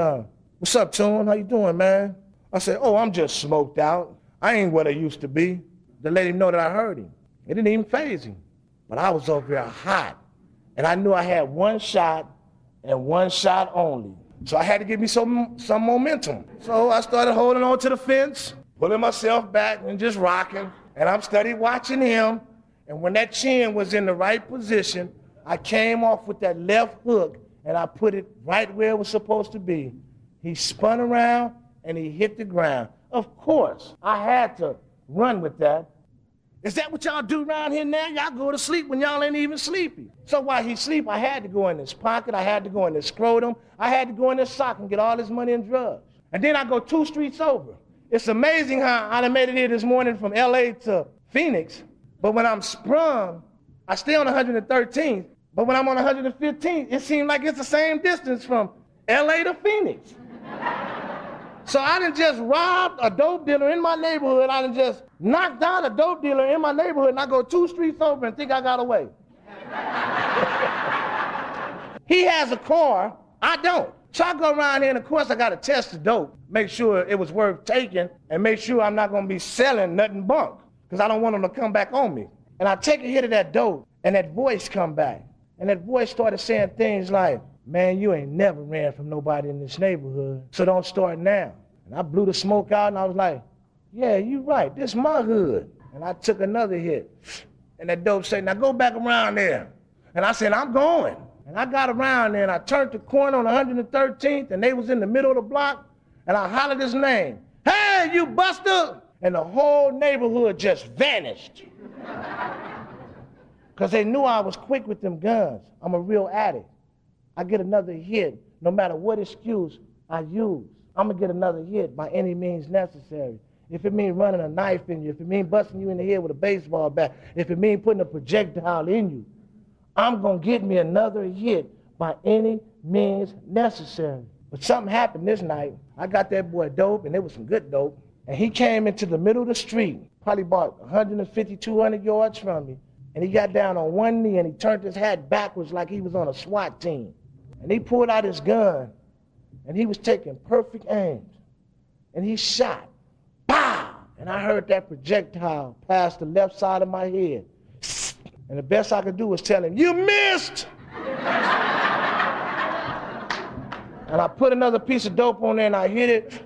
what's up, Toon? How you doing, man? I said, oh, I'm just smoked out. I ain't what I used to be. To let him know that I heard him. It didn't even faze him. But I was over there hot. And I knew I had one shot and one shot only. So I had to give me some momentum. So I started holding on to the fence, pulling myself back and just rocking. And I'm steady watching him. And when that chin was in the right position, I came off with that left hook and I put it right where it was supposed to be. He spun around and he hit the ground. Of course, I had to run with that. Is that what y'all do around here now? Y'all go to sleep when y'all ain't even sleepy. So while he sleep, I had to go in his pocket, I had to go in his scrotum, I had to go in his sock and get all his money and drugs. And then I go 2 streets over. It's amazing how I done made it here this morning from LA to Phoenix, but when I'm sprung, I stay on 113th, but when I'm on 115th, it seems like it's the same distance from LA to Phoenix. So I done just robbed a dope dealer in my neighborhood. I done just knocked down a dope dealer in my neighborhood, and I go 2 streets over and think I got away. He has a car, I don't. So I go around here, and of course I got to test the dope, make sure it was worth taking, and make sure I'm not going to be selling nothing bunk, because I don't want them to come back on me. And I take a hit of that dope, and that voice come back. And that voice started saying things like, man, you ain't never ran from nobody in this neighborhood, so don't start now. And I blew the smoke out, and I was like, yeah, you right, this my hood. And I took another hit. And that dope said, now go back around there. And I said, I'm going. And I got around there, and I turned the corner on 113th, and they was in the middle of the block, and I hollered his name. Hey, you buster! And the whole neighborhood just vanished. Because they knew I was quick with them guns. I'm a real addict. I get another hit, no matter what excuse I use. I'm going to get another hit by any means necessary. If it means running a knife in you, if it means busting you in the head with a baseball bat, if it means putting a projectile in you, I'm going to get me another hit by any means necessary. But something happened this night. I got that boy dope, and it was some good dope. And he came into the middle of the street, probably about 150, 200 yards from me. And he got down on one knee, and he turned his hat backwards like he was on a SWAT team. And he pulled out his gun, and he was taking perfect aim. And he shot. Pow! And I heard that projectile pass the left side of my head. And the best I could do was tell him, "You missed!" And I put another piece of dope on there, and I hit it.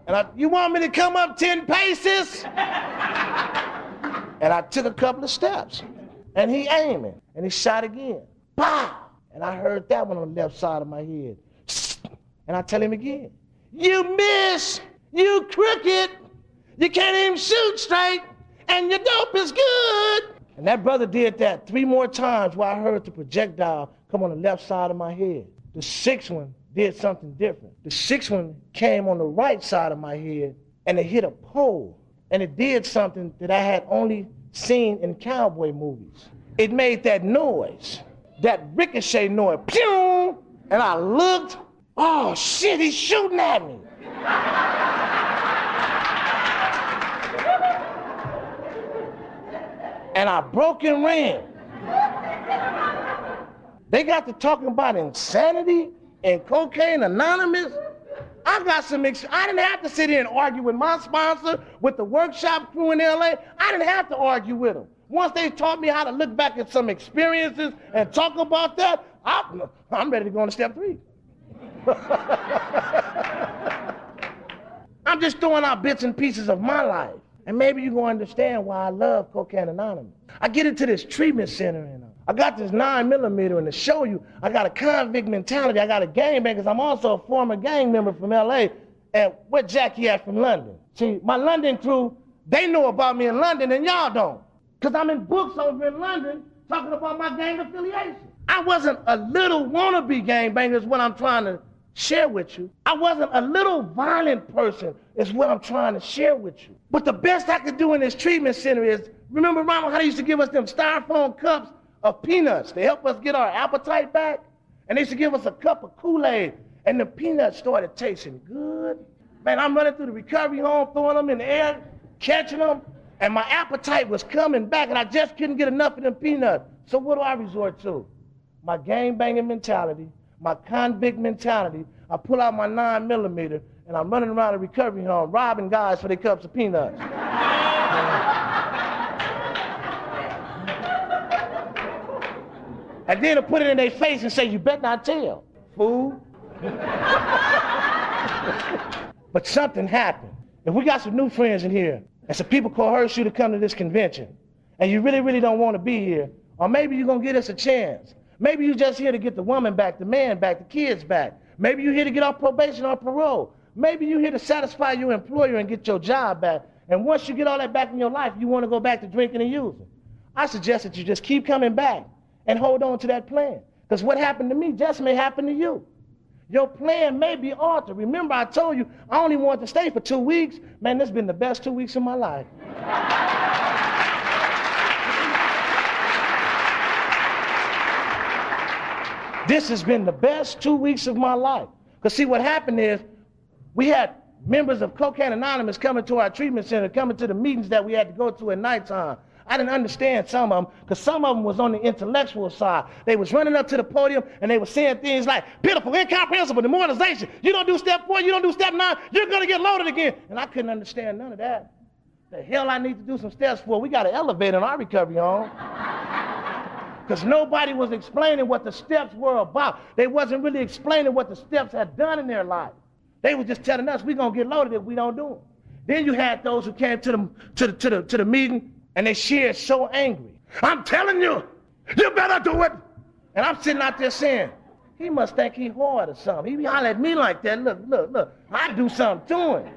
And you want me to come up 10 paces? And I took a couple of steps. And he aiming. And he shot again. Pow! And I heard that one on the left side of my head. And I tell him again, "You miss! You crooked! You can't even shoot straight! And your dope is good!" And that brother did that 3 more times while I heard the projectile come on the left side of my head. The 6th one did something different. The 6th one came on the right side of my head, and it hit a pole. And it did something that I had only seen in cowboy movies. It made that noise, that ricochet noise, pew! And I looked, oh shit, he's shooting at me. And I broke and ran. They got to talking about insanity and cocaine anonymous. I didn't have to sit here and argue with my sponsor, with the workshop crew in LA. I didn't have to argue with them. Once they taught me how to look back at some experiences and talk about that, I'm ready to go on to step 3. I'm just throwing out bits and pieces of my life. And maybe you're going to understand why I love Cocaine Anonymous. I get into this treatment center, and I got this 9mm, and to show you, I got a convict mentality. I got a gangbang, because I'm also a former gang member from LA, and where Jackie at from London. See, my London crew, they know about me in London, and y'all don't. Because I'm in books over in London talking about my gang affiliation. I wasn't a little wannabe gangbanger is what I'm trying to share with you. I wasn't a little violent person is what I'm trying to share with you. But the best I could do in this treatment center is, remember Ronald, how they used to give us them styrofoam cups of peanuts to help us get our appetite back? And they used to give us a cup of Kool-Aid, and the peanuts started tasting good. Man, I'm running through the recovery home, throwing them in the air, catching them, and my appetite was coming back, and I just couldn't get enough of them peanuts. So what do I resort to? My gang-banging mentality, my convict mentality. I pull out my 9mm, and I'm running around the recovery home, robbing guys for their cups of peanuts. And then I put it in their face and say, "You better not tell, fool." But something happened. If we got some new friends in here, and some people coerce you to come to this convention, and you really, really don't want to be here, or maybe you're going to get us a chance. Maybe you're just here to get the woman back, the man back, the kids back. Maybe you're here to get off probation or parole. Maybe you're here to satisfy your employer and get your job back. And once you get all that back in your life, you want to go back to drinking and using. I suggest that you just keep coming back and hold on to that plan. Because what happened to me just may happen to you. Your plan may be altered. Remember, I told you I only wanted to stay for 2 weeks. Man, this has been the best 2 weeks of my life. This has been the best 2 weeks of my life. Because see, what happened is we had members of Cocaine Anonymous coming to our treatment center, coming to the meetings that we had to go to at nighttime. I didn't understand some of them, because some of them was on the intellectual side. They was running up to the podium, and they were saying things like, pitiful, incomprehensible, demoralization. You don't do step 4, you don't do step 9, you're going to get loaded again. And I couldn't understand none of that. The hell I need to do some steps for? We got an elevator in our recovery home. Because nobody was explaining what the steps were about. They wasn't really explaining what the steps had done in their life. They were just telling us we're going to get loaded if we don't do them. Then you had those who came to the meeting, and they shared so angry. I'm telling you, you better do it. And I'm sitting out there saying, he must think he hard or something. He holler at me like that. Look, I do something to him.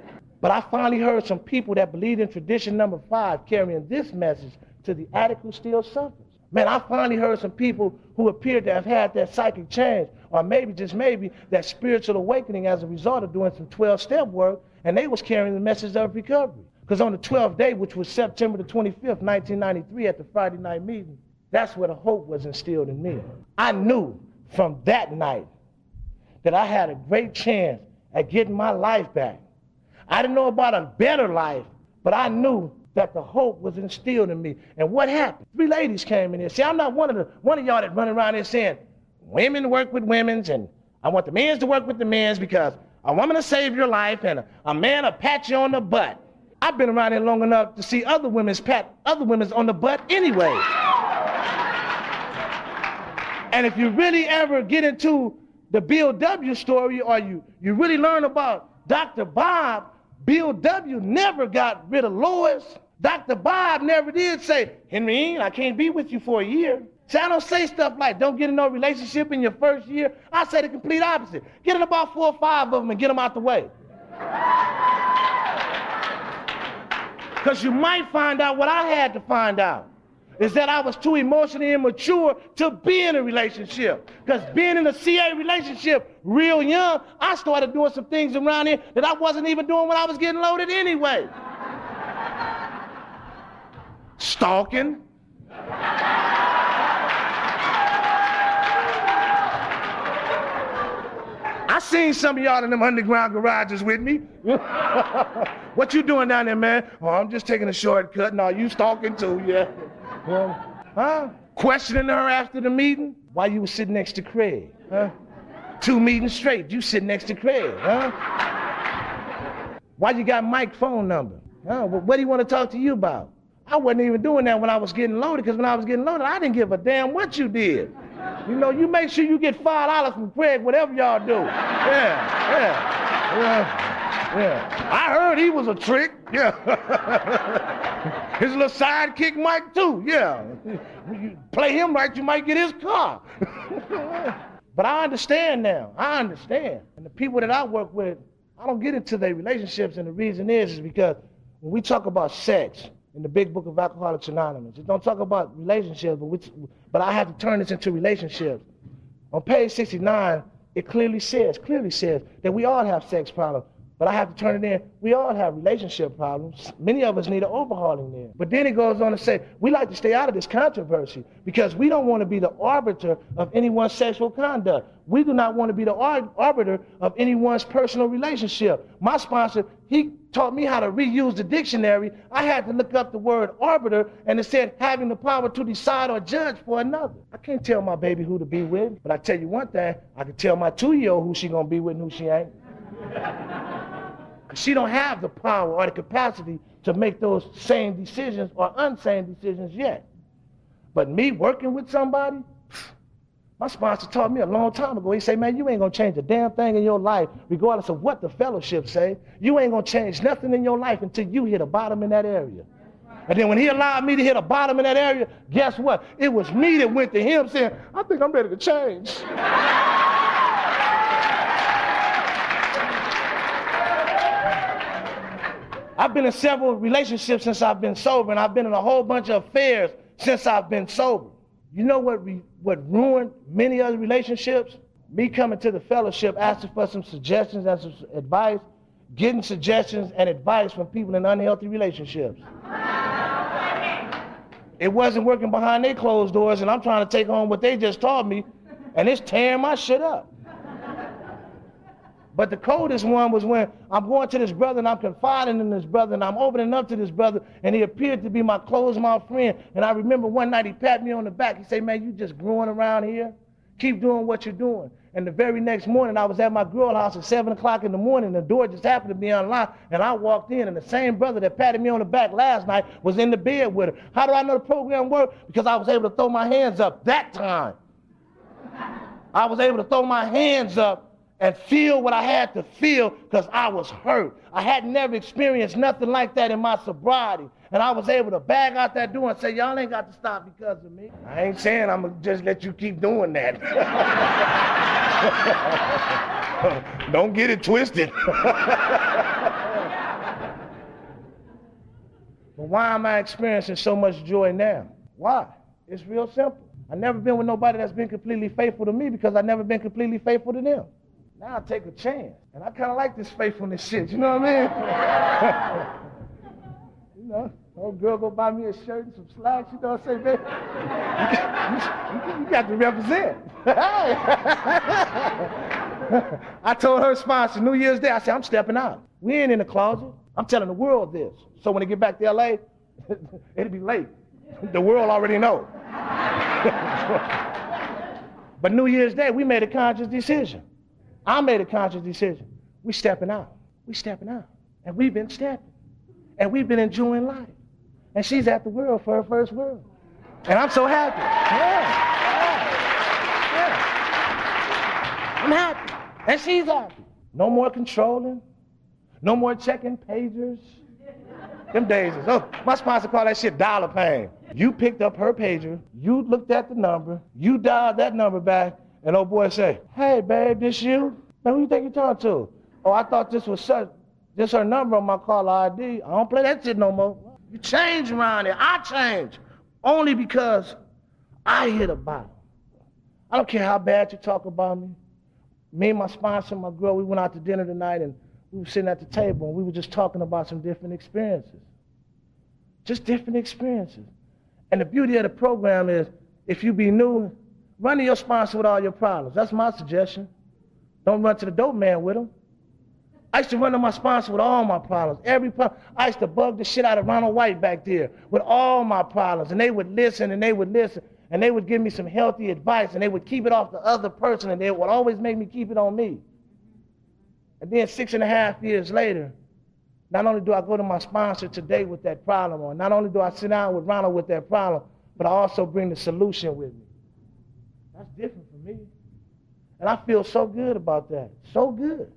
But I finally heard some people that believed in tradition number 5 carrying this message to the addict who still suffers. Man, I finally heard some people who appeared to have had that psychic change, or maybe, just maybe, that spiritual awakening as a result of doing some 12-step work, and they was carrying the message of recovery. Because on the 12th day, which was September the 25th, 1993, at the Friday night meeting, that's where the hope was instilled in me. I knew from that night that I had a great chance at getting my life back. I didn't know about a better life, but I knew that the hope was instilled in me. And what happened? 3 ladies came in here. See, I'm not one of y'all that run around here saying, women work with women's, and I want the men's to work with the men's because a woman will save your life and a man will pat you on the butt. I've been around here long enough to see other women's pat other women's on the butt anyway. And if you really ever get into the Bill W. story, or you really learn about Dr. Bob, Bill W. never got rid of Lois. Dr. Bob never did say, Henry, I can't be with you for a year. See, I don't say stuff like, don't get in no relationship in your first year. I say the complete opposite. Get in about 4 or 5 of them and get them out the way. Because you might find out what I had to find out, is that I was too emotionally immature to be in a relationship. Because being in a CA relationship real young, I started doing some things around here that I wasn't even doing when I was getting loaded anyway. Stalking. I seen some of y'all in them underground garages with me. What you doing down there, man? Oh, I'm just taking a shortcut. No, you stalking too, yeah. Huh? Questioning her after the meeting? Why you was sitting next to Craig? Huh? 2 meetings straight, you sitting next to Craig, huh? Why you got Mike's phone number? Huh? What do you want to talk to you about? I wasn't even doing that when I was getting loaded, because when I was getting loaded, I didn't give a damn what you did. You know, you make sure you get $5 from Craig, whatever y'all do. Yeah. I heard he was a trick. Yeah. His little sidekick Mike too. Yeah. You play him right, you might get his car. But I understand now. I understand. And the people that I work with, I don't get into their relationships, and the reason is because when we talk about sex in the big book of Alcoholics Anonymous, it don't talk about relationships, but I have to turn this into relationships. On page 69, it clearly says that we all have sex problems. But I have to turn it in. We all have relationship problems. Many of us need an overhauling there. But then it goes on to say, we like to stay out of this controversy because we don't want to be the arbiter of anyone's sexual conduct. We do not want to be the arbiter of anyone's personal relationship. My sponsor, he taught me how to reuse the dictionary. I had to look up the word arbiter, and it said having the power to decide or judge for another. I can't tell my baby who to be with, but I tell you one thing, I can tell my 2-year-old who she gonna be with and who she ain't. She don't have the power or the capacity to make those same decisions or unsane decisions yet. But me working with somebody, my sponsor taught me a long time ago. He said, man, you ain't gonna change a damn thing in your life regardless of what the fellowship say. You ain't gonna change nothing in your life until you hit a bottom in that area. And then when he allowed me to hit a bottom in that area, guess what? It was me that went to him saying, I think I'm ready to change. I've been in several relationships since I've been sober, and I've been in a whole bunch of affairs since I've been sober. You know what ruined many other relationships? Me coming to the fellowship, asking for some suggestions and some advice, getting suggestions and advice from people in unhealthy relationships. It wasn't working behind their closed doors, and I'm trying to take on what they just taught me, and it's tearing my shit up. But the coldest one was when I'm going to this brother and I'm confiding in this brother and I'm opening up to this brother, and he appeared to be my closed-mouth friend. And I remember one night he patted me on the back. He said, man, you just growing around here. Keep doing what you're doing. And the very next morning I was at my girl house at 7 o'clock in the morning. The door just happened to be unlocked, and I walked in, and the same brother that patted me on the back last night was in the bed with her. How do I know the program worked? Because I was able to throw my hands up that time. I was able to throw my hands up and feel what I had to feel because I was hurt. I had never experienced nothing like that in my sobriety. And I was able to bag out that door and say, y'all ain't got to stop because of me. I ain't saying I'm going to just let you keep doing that. Don't get it twisted. But why am I experiencing so much joy now? Why? It's real simple. I've never been with nobody that's been completely faithful to me because I've never been completely faithful to them. Now I take a chance. And I kind of like this faithfulness shit, you know what I mean? You know, old girl go buy me a shirt and some slacks, you know what I'm saying, baby? You got to represent. I told her sponsor, New Year's Day, I said, I'm stepping out. We ain't in the closet. I'm telling the world this. So when they get back to LA, it'll be late. The world already know. But New Year's Day, we made a conscious decision. I made a conscious decision. We stepping out. We stepping out. And we've been stepping. And we've been enjoying life. And she's at the world for her first world. And I'm so happy. Yeah. I'm happy. And she's happy. No more controlling. No more checking pagers. Them days is, oh, my sponsor called that shit dollar pain. You picked up her pager, you looked at the number, you dialed that number back, and old boy say, hey, babe, this you? Man, who you think you talking to? Oh, I thought this was this her number on my caller ID. I don't play that shit no more. You change around here. I change. Only because I hit a bottom. I don't care how bad you talk about me. Me and my sponsor, my girl, we went out to dinner tonight, and we were sitting at the table, and we were just talking about some different experiences. Just different experiences. And the beauty of the program is, if you be new, run to your sponsor with all your problems. That's my suggestion. Don't run to the dope man with them. I used to run to my sponsor with all my problems. Every problem. I used to bug the shit out of Ronald White back there with all my problems. And they would listen, and they would listen. And they would give me some healthy advice, and they would keep it off the other person, and they would always make me keep it on me. And then 6.5 years later, not only do I go to my sponsor today with that problem, or not only do I sit down with Ronald with that problem, but I also bring the solution with me. That's different for me. And I feel so good about that. So good.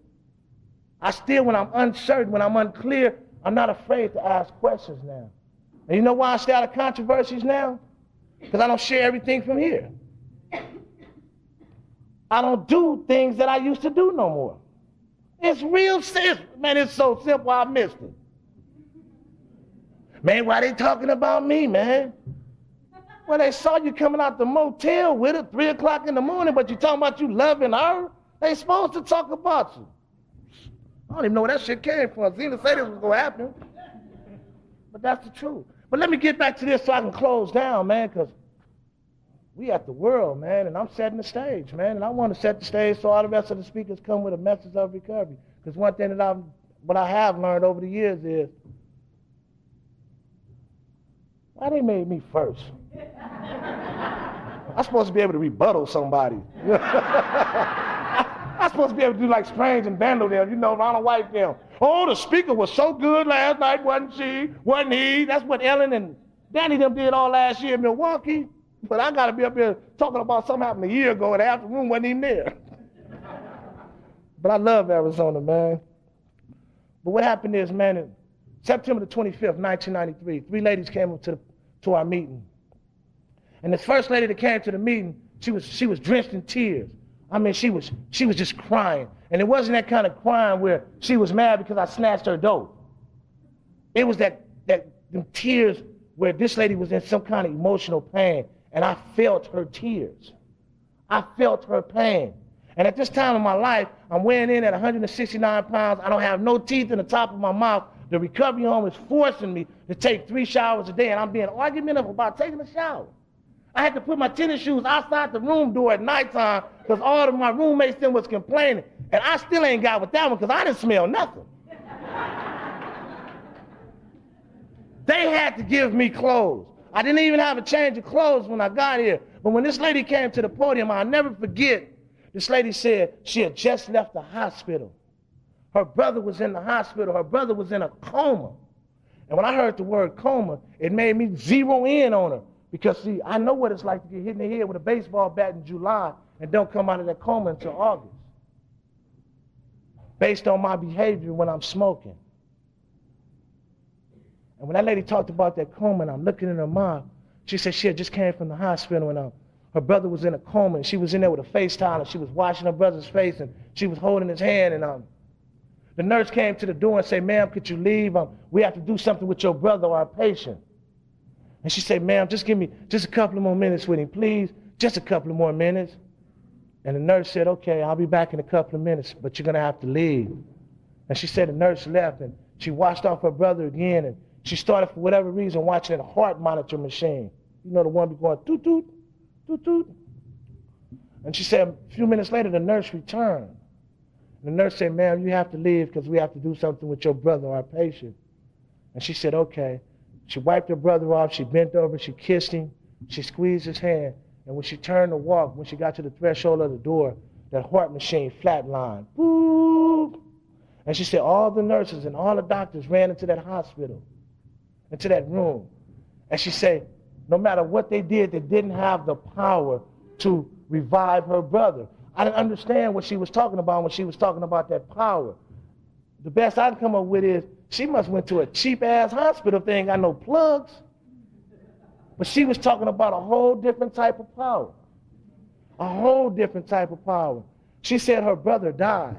I still, when I'm uncertain, when I'm unclear, I'm not afraid to ask questions now. And you know why I stay out of controversies now? Because I don't share everything from here. I don't do things that I used to do no more. It's real simple. Man, it's so simple, I missed it. Man, why they talking about me, man? Well, they saw you coming out the motel with her 3 o'clock in the morning, but you talking about you loving her? They supposed to talk about you. I don't even know where that shit came from. Zena said this was going to happen. But that's the truth. But let me get back to this so I can close down, man, because we at the world, man, and I'm setting the stage, man, and I want to set the stage so all the rest of the speakers come with a message of recovery. Because one thing that what I have learned over the years is, why they made me first? I'm supposed to be able to rebuttal somebody. I'm supposed to be able to do like Strange and Vandal them, you know, Ronald White them. Oh, the speaker was so good last night, wasn't she? Wasn't he? That's what Ellen and Danny them did all last year in Milwaukee. But I got to be up here talking about something happened a year ago and half the room wasn't even there. But I love Arizona, man. But what happened is, man, in September the 25th, 1993, 3 ladies came up to our meeting. And the first lady that came to the meeting, she was drenched in tears. I mean, she was just crying. And it wasn't that kind of crying where she was mad because I snatched her dope. It was them tears where this lady was in some kind of emotional pain. And I felt her tears. I felt her pain. And at this time in my life, I'm weighing in at 169 pounds. I don't have no teeth in the top of my mouth. The recovery home is forcing me to take 3 showers a day, and I'm being argumentative about taking a shower. I had to put my tennis shoes outside the room door at nighttime because all of my roommates then was complaining. And I still ain't got with that one because I didn't smell nothing. They had to give me clothes. I didn't even have a change of clothes when I got here. But when this lady came to the podium, I'll never forget, this lady said she had just left the hospital. Her brother was in the hospital. Her brother was in a coma. And when I heard the word coma, it made me zero in on her. Because, see, I know what it's like to get hit in the head with a baseball bat in July and don't come out of that coma until August. Based on my behavior when I'm smoking. And when that lady talked about that coma and I'm looking in her mouth, she said she had just came from the hospital and her brother was in a coma and she was in there with a face towel and she was washing her brother's face and she was holding his hand and the nurse came to the door and said, ma'am, could you leave? We have to do something with your brother or our patient. And she said, ma'am, just give me just a couple of more minutes with him, please. Just a couple of more minutes. And the nurse said, okay, I'll be back in a couple of minutes, but you're going to have to leave. And she said the nurse left, and she washed off her brother again, and she started, for whatever reason, watching a heart monitor machine. You know, the one be going toot, toot, toot, toot. And she said a few minutes later, the nurse returned. And the nurse said, ma'am, you have to leave because we have to do something with your brother, our patient. And she said, okay. She wiped her brother off. She bent over. She kissed him. She squeezed his hand. And when she turned to walk, when she got to the threshold of the door, that heart machine flatlined. Boop. And she said all the nurses and all the doctors ran into that hospital, into that room. And she said no matter what they did, they didn't have the power to revive her brother. I didn't understand what she was talking about when she was talking about that power. The best I can come up with is she must went to a cheap-ass hospital if they ain't got no plugs. But she was talking about a whole different type of power. A whole different type of power. She said her brother died.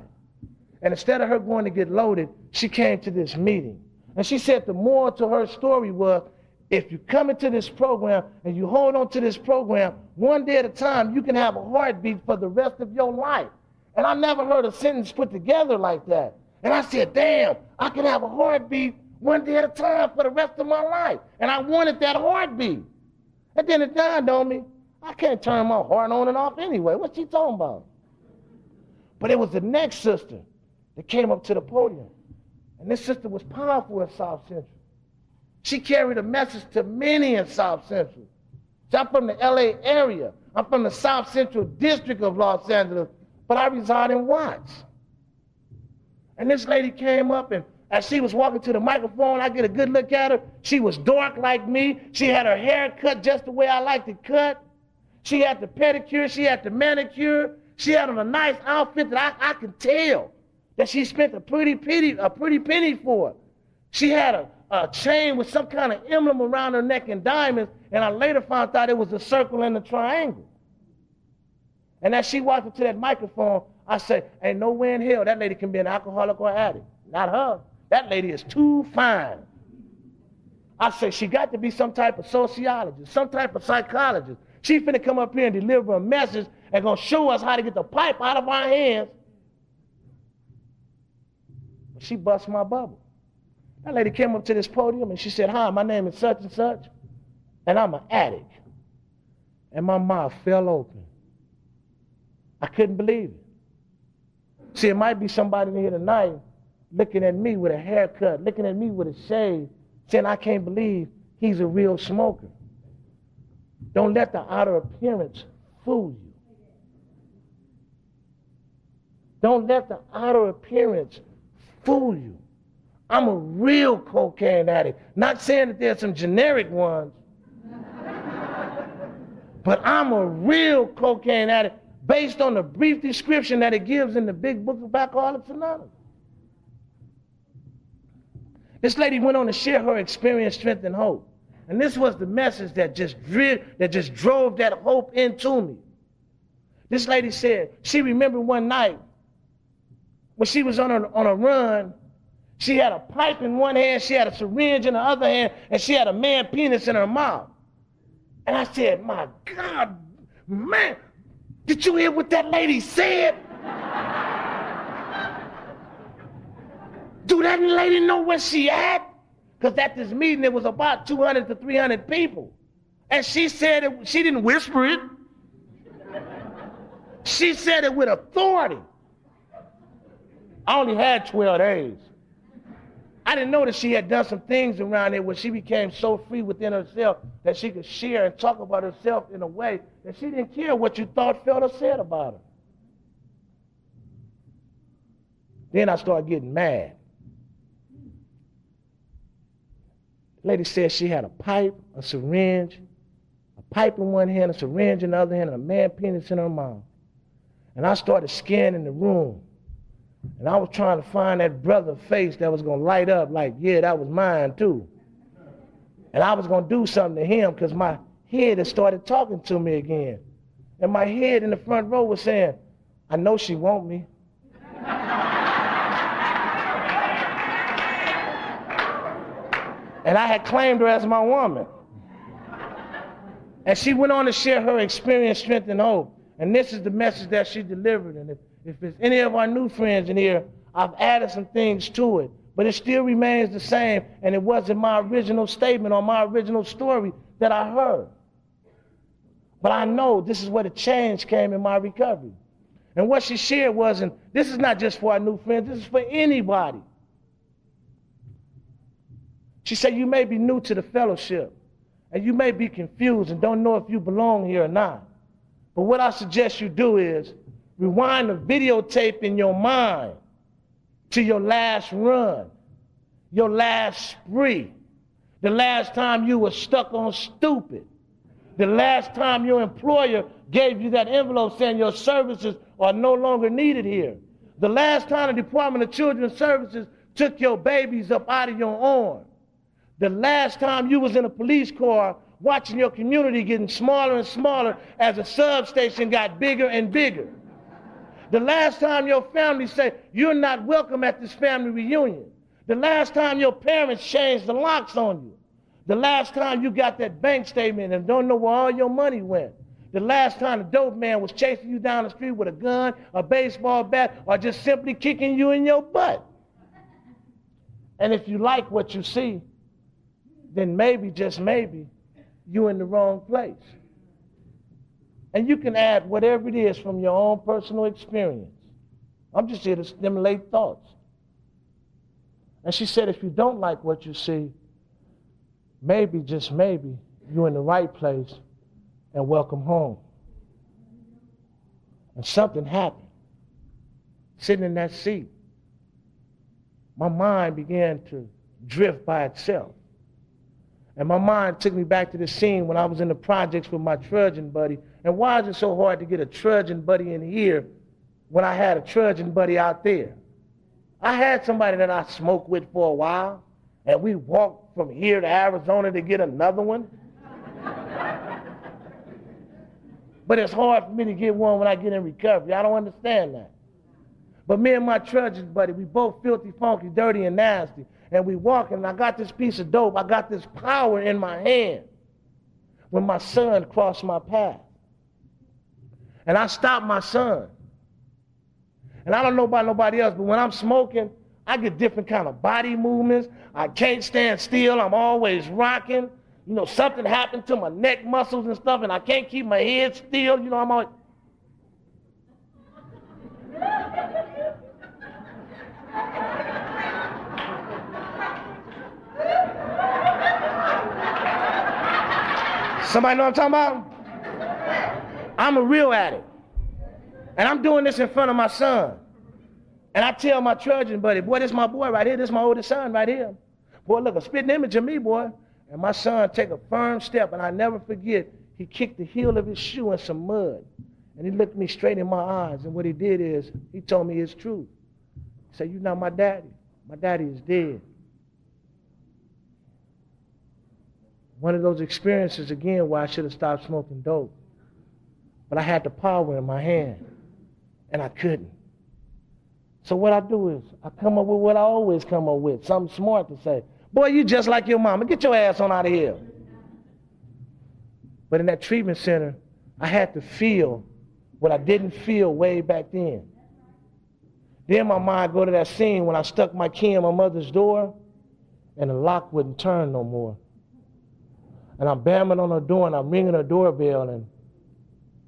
And instead of her going to get loaded, she came to this meeting. And she said the moral to her story was, if you come into this program and you hold on to this program, one day at a time, you can have a heartbeat for the rest of your life. And I never heard a sentence put together like that. And I said, damn, I can have a heartbeat one day at a time for the rest of my life. And I wanted that heartbeat. And then it dawned on me, I can't turn my heart on and off anyway. What's she talking about? But it was the next sister that came up to the podium. And this sister was powerful in South Central. She carried a message to many in South Central. So I'm from the LA area. I'm from the South Central District of Los Angeles, but I reside in Watts. And this lady came up, and as she was walking to the microphone, I get a good look at her. She was dark like me. She had her hair cut just the way I like it cut. She had the pedicure. She had the manicure. She had on a nice outfit that I could tell that she spent a pretty penny for. She had a chain with some kind of emblem around her neck and diamonds, and I later found out it was a circle and a triangle. And as she walked up to that microphone, I said, ain't no way in hell that lady can be an alcoholic or addict. Not her. That lady is too fine. I said, she got to be some type of sociologist, some type of psychologist. She finna come up here and deliver a message and gonna show us how to get the pipe out of our hands. But she bust my bubble. That lady came up to this podium and she said, hi, my name is such and such, and I'm an addict. And my mouth fell open. I couldn't believe it. See, it might be somebody in here tonight looking at me with a haircut, looking at me with a shave, saying, I can't believe he's a real smoker. Don't let the outer appearance fool you. Don't let the outer appearance fool you. I'm a real cocaine addict. Not saying that there's some generic ones, but I'm a real cocaine addict based on the brief description that it gives in the big book of Alcoholics Anonymous. This lady went on to share her experience, strength, and hope. And this was the message that just drove that hope into me. This lady said she remembered one night when she was on a run. She had a pipe in one hand, she had a syringe in the other hand, and she had a man penis in her mouth. And I said, my God, man, did you hear what that lady said? Do that lady know where she at? Because at this meeting, there was about 200 to 300 people. And she said it, she didn't whisper it. She said it with authority. I only had 12 days. I didn't know that she had done some things around there where she became so free within herself that she could share and talk about herself in a way that she didn't care what you thought, felt, or said about her. Then I started getting mad. The lady said she had a pipe, a syringe, a pipe in one hand, a syringe in the other hand, and a man penis in her mouth. And I started scanning the room. And I was trying to find that brother's face that was going to light up like, yeah, that was mine too. And I was going to do something to him because my head had started talking to me again. And my head in the front row was saying, I know she want me. And I had claimed her as my woman. And she went on to share her experience, strength, and hope. And this is the message that she delivered. And if there's any of our new friends in here, I've added some things to it. But it still remains the same. And it wasn't my original statement or my original story that I heard. But I know this is where the change came in my recovery. And what she shared wasn't, this is not just for our new friends, this is for anybody. She said, you may be new to the fellowship, and you may be confused and don't know if you belong here or not. But what I suggest you do is rewind the videotape in your mind to your last run, your last spree, the last time you were stuck on stupid, the last time your employer gave you that envelope saying your services are no longer needed here, the last time the Department of Children's Services took your babies up out of your arm, the last time you was in a police car watching your community getting smaller and smaller as a substation got bigger and bigger. The last time your family said, you're not welcome at this family reunion. The last time your parents changed the locks on you. The last time you got that bank statement and don't know where all your money went. The last time the dope man was chasing you down the street with a gun, a baseball bat, or just simply kicking you in your butt. And if you like what you see, then maybe, just maybe, you're in the wrong place. And you can add whatever it is from your own personal experience. I'm just here to stimulate thoughts. And she said, if you don't like what you see, maybe, just maybe, you're in the right place and welcome home. And something happened. Sitting in that seat, my mind began to drift by itself. And my mind took me back to the scene when I was in the projects with my trudging buddy. And why is it so hard to get a trudging buddy in here when I had a trudging buddy out there? I had somebody that I smoked with for a while, and we walked from here to Arizona to get another one. But it's hard for me to get one when I get in recovery. I don't understand that. But me and my trudging buddy, we both filthy, funky, dirty, and nasty. And we walking, and I got this piece of dope. I got this power in my hand when my son crossed my path. And I stopped my son. And I don't know about nobody else, but when I'm smoking, I get different kind of body movements. I can't stand still. I'm always rocking. You know, something happened to my neck muscles and stuff, and I can't keep my head still. You know, I'm always... Somebody know what I'm talking about? I'm a real addict. And I'm doing this in front of my son. And I tell my trudging buddy, boy, this is my boy right here. This is my oldest son right here. Boy, look, a spitting image of me, boy. And my son take a firm step, and I never forget, he kicked the heel of his shoe in some mud. And he looked me straight in my eyes. And what he did is, he told me his truth. He said, you're not my daddy. My daddy is dead. One of those experiences, again, where I should have stopped smoking dope. But I had the power in my hand, and I couldn't. So what I do is, I come up with what I always come up with, something smart to say. Boy, you just like your mama. Get your ass on out of here. But in that treatment center, I had to feel what I didn't feel way back then. Then my mind go to that scene when I stuck my key in my mother's door, and the lock wouldn't turn no more. And I'm bamming on her door, and I'm ringing her doorbell, and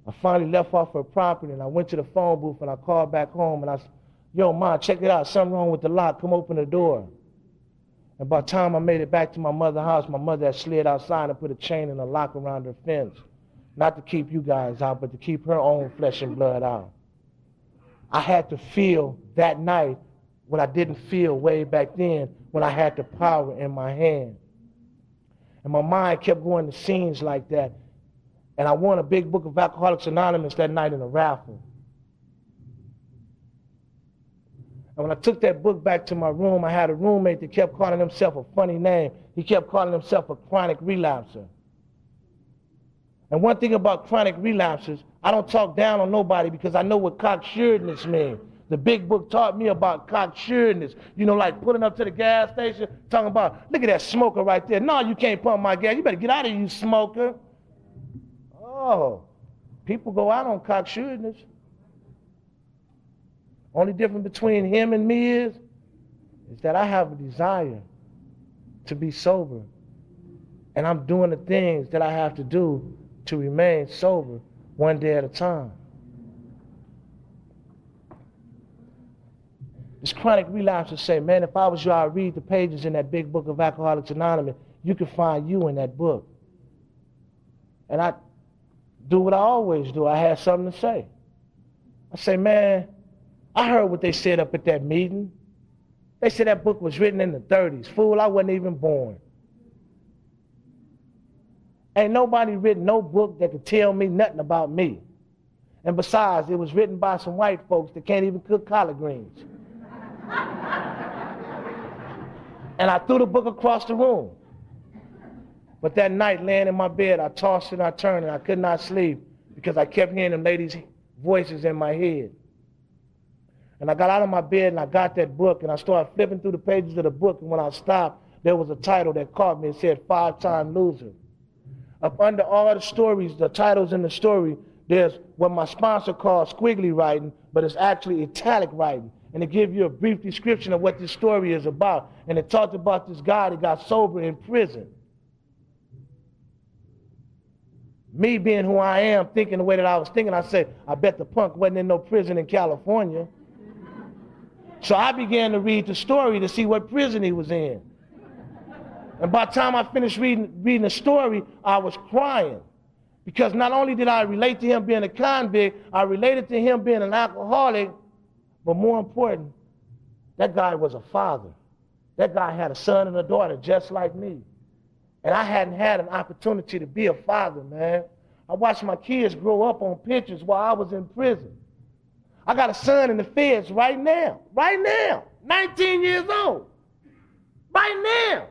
I finally left off her property, and I went to the phone booth, and I called back home, and I said, yo, Ma, check it out. Something wrong with the lock. Come open the door. And by the time I made it back to my mother's house, my mother had slid outside and put a chain and a lock around her fence. Not to keep you guys out, but to keep her own flesh and blood out. I had to feel that night what I didn't feel way back then when I had the power in my hand. And my mind kept going to scenes like that. And I won a big book of Alcoholics Anonymous that night in a raffle. And when I took that book back to my room, I had a roommate that kept calling himself a funny name. He kept calling himself a chronic relapser. And one thing about chronic relapsers, I don't talk down on nobody because I know what cocksuredness means. The big book taught me about cocksuredness. You know, like pulling up to the gas station, talking about, look at that smoker right there. No, you can't pump my gas. You better get out of here, you smoker. Oh, people go out on cocksureness. Only difference between him and me is that I have a desire to be sober. And I'm doing the things that I have to do to remain sober one day at a time. This chronic relapsers say, man, if I was you, I'd read the pages in that big book of Alcoholics Anonymous. You could find you in that book. And I do what I always do. I had something to say. I say, man, I heard what they said up at that meeting. They said that book was written in the 30s. Fool, I wasn't even born. Ain't nobody written no book that could tell me nothing about me. And besides, it was written by some white folks that can't even cook collard greens. And I threw the book across the room. But that night, laying in my bed, I tossed and I turned, and I could not sleep because I kept hearing them ladies' voices in my head. And I got out of my bed and I got that book and I started flipping through the pages of the book, and when I stopped, there was a title that caught me. It said, 5-time loser. Up under all the stories, the titles in the story, there's what my sponsor calls squiggly writing, but it's actually italic writing. And it gives you a brief description of what this story is about. And it talked about this guy that got sober in prison. Me being who I am, thinking the way that I was thinking, I said, I bet the punk wasn't in no prison in California. So I began to read the story to see what prison he was in. And by the time I finished reading the story, I was crying. Because not only did I relate to him being a convict, I related to him being an alcoholic, but more important, that guy was a father. That guy had a son and a daughter just like me. And I hadn't had an opportunity to be a father, man. I watched my kids grow up on pictures while I was in prison. I got a son in the feds right now, 19 years old, right now.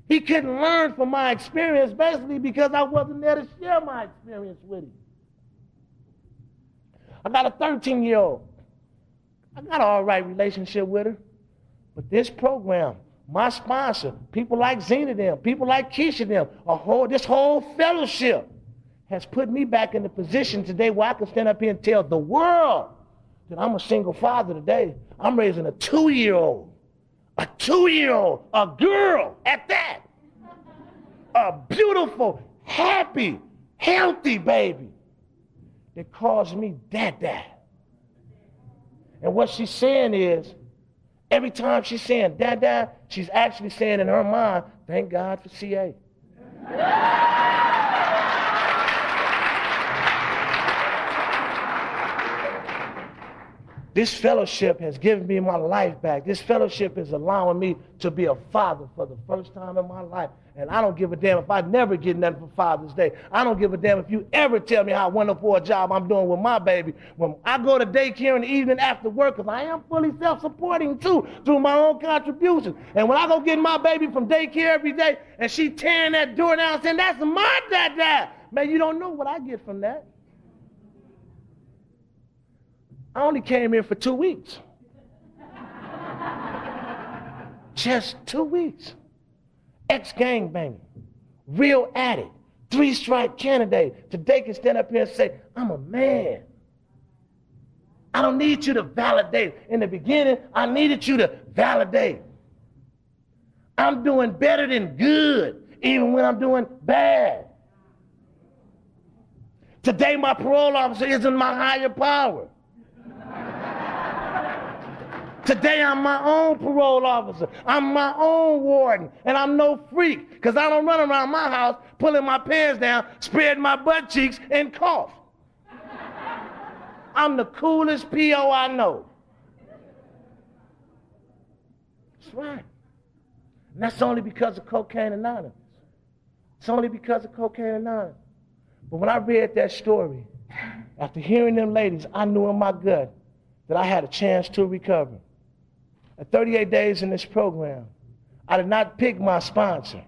He couldn't learn from my experience basically because I wasn't there to share my experience with him. I got a 13-year-old. I got an all right relationship with her. But this program, my sponsor, people like Zena them, people like Keisha them, this whole fellowship has put me back in the position today where I can stand up here and tell the world that I'm a single father today. I'm raising a 2-year-old, a girl at that. A beautiful, happy, healthy baby that calls me Dad. And what she's saying is, every time she's saying Dad, she's actually saying in her mind, thank God for CA. This fellowship has given me my life back. This fellowship is allowing me to be a father for the first time in my life. And I don't give a damn if I never get nothing for Father's Day. I don't give a damn if you ever tell me how wonderful a job I'm doing with my baby. When I go to daycare in the evening after work, because I am fully self-supporting too, through my own contributions. And when I go get my baby from daycare every day, and she tearing that door down saying, that's my dad. Man, you don't know what I get from that. I only came here for 2 weeks. Just 2 weeks. Ex-gangbanger, real addict, 3-stripe candidate. Today can stand up here and say, I'm a man. I don't need you to validate. In the beginning, I needed you to validate. I'm doing better than good, even when I'm doing bad. Today, my parole officer isn't my higher power. Today, I'm my own parole officer. I'm my own warden. And I'm no freak, because I don't run around my house pulling my pants down, spreading my butt cheeks, and cough. I'm the coolest P.O. I know. That's right. And that's only because of Cocaine Anonymous. It's only because of Cocaine Anonymous. But when I read that story, after hearing them ladies, I knew in my gut that I had a chance to recover. At 38 days in this program, I did not pick my sponsor.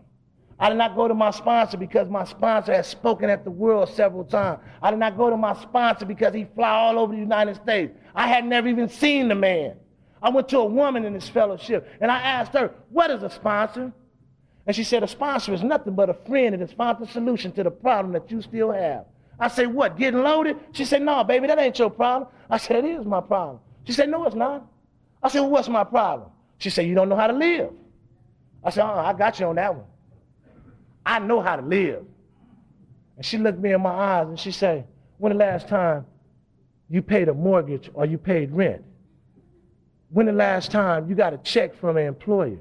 I did not go to my sponsor because my sponsor has spoken at the world several times. I did not go to my sponsor because he fly all over the United States. I had never even seen the man. I went to a woman in this fellowship, and I asked her, what is a sponsor? And she said, a sponsor is nothing but a friend that has found the solution to the problem that you still have. I said, what, getting loaded? She said, no, baby, that ain't your problem. I said, it is my problem. She said, no, it's not. I said, well, what's my problem? She said, you don't know how to live. I said, I got you on that one. I know how to live. And she looked me in my eyes and she said, when the last time you paid a mortgage or you paid rent? When the last time you got a check from an employer?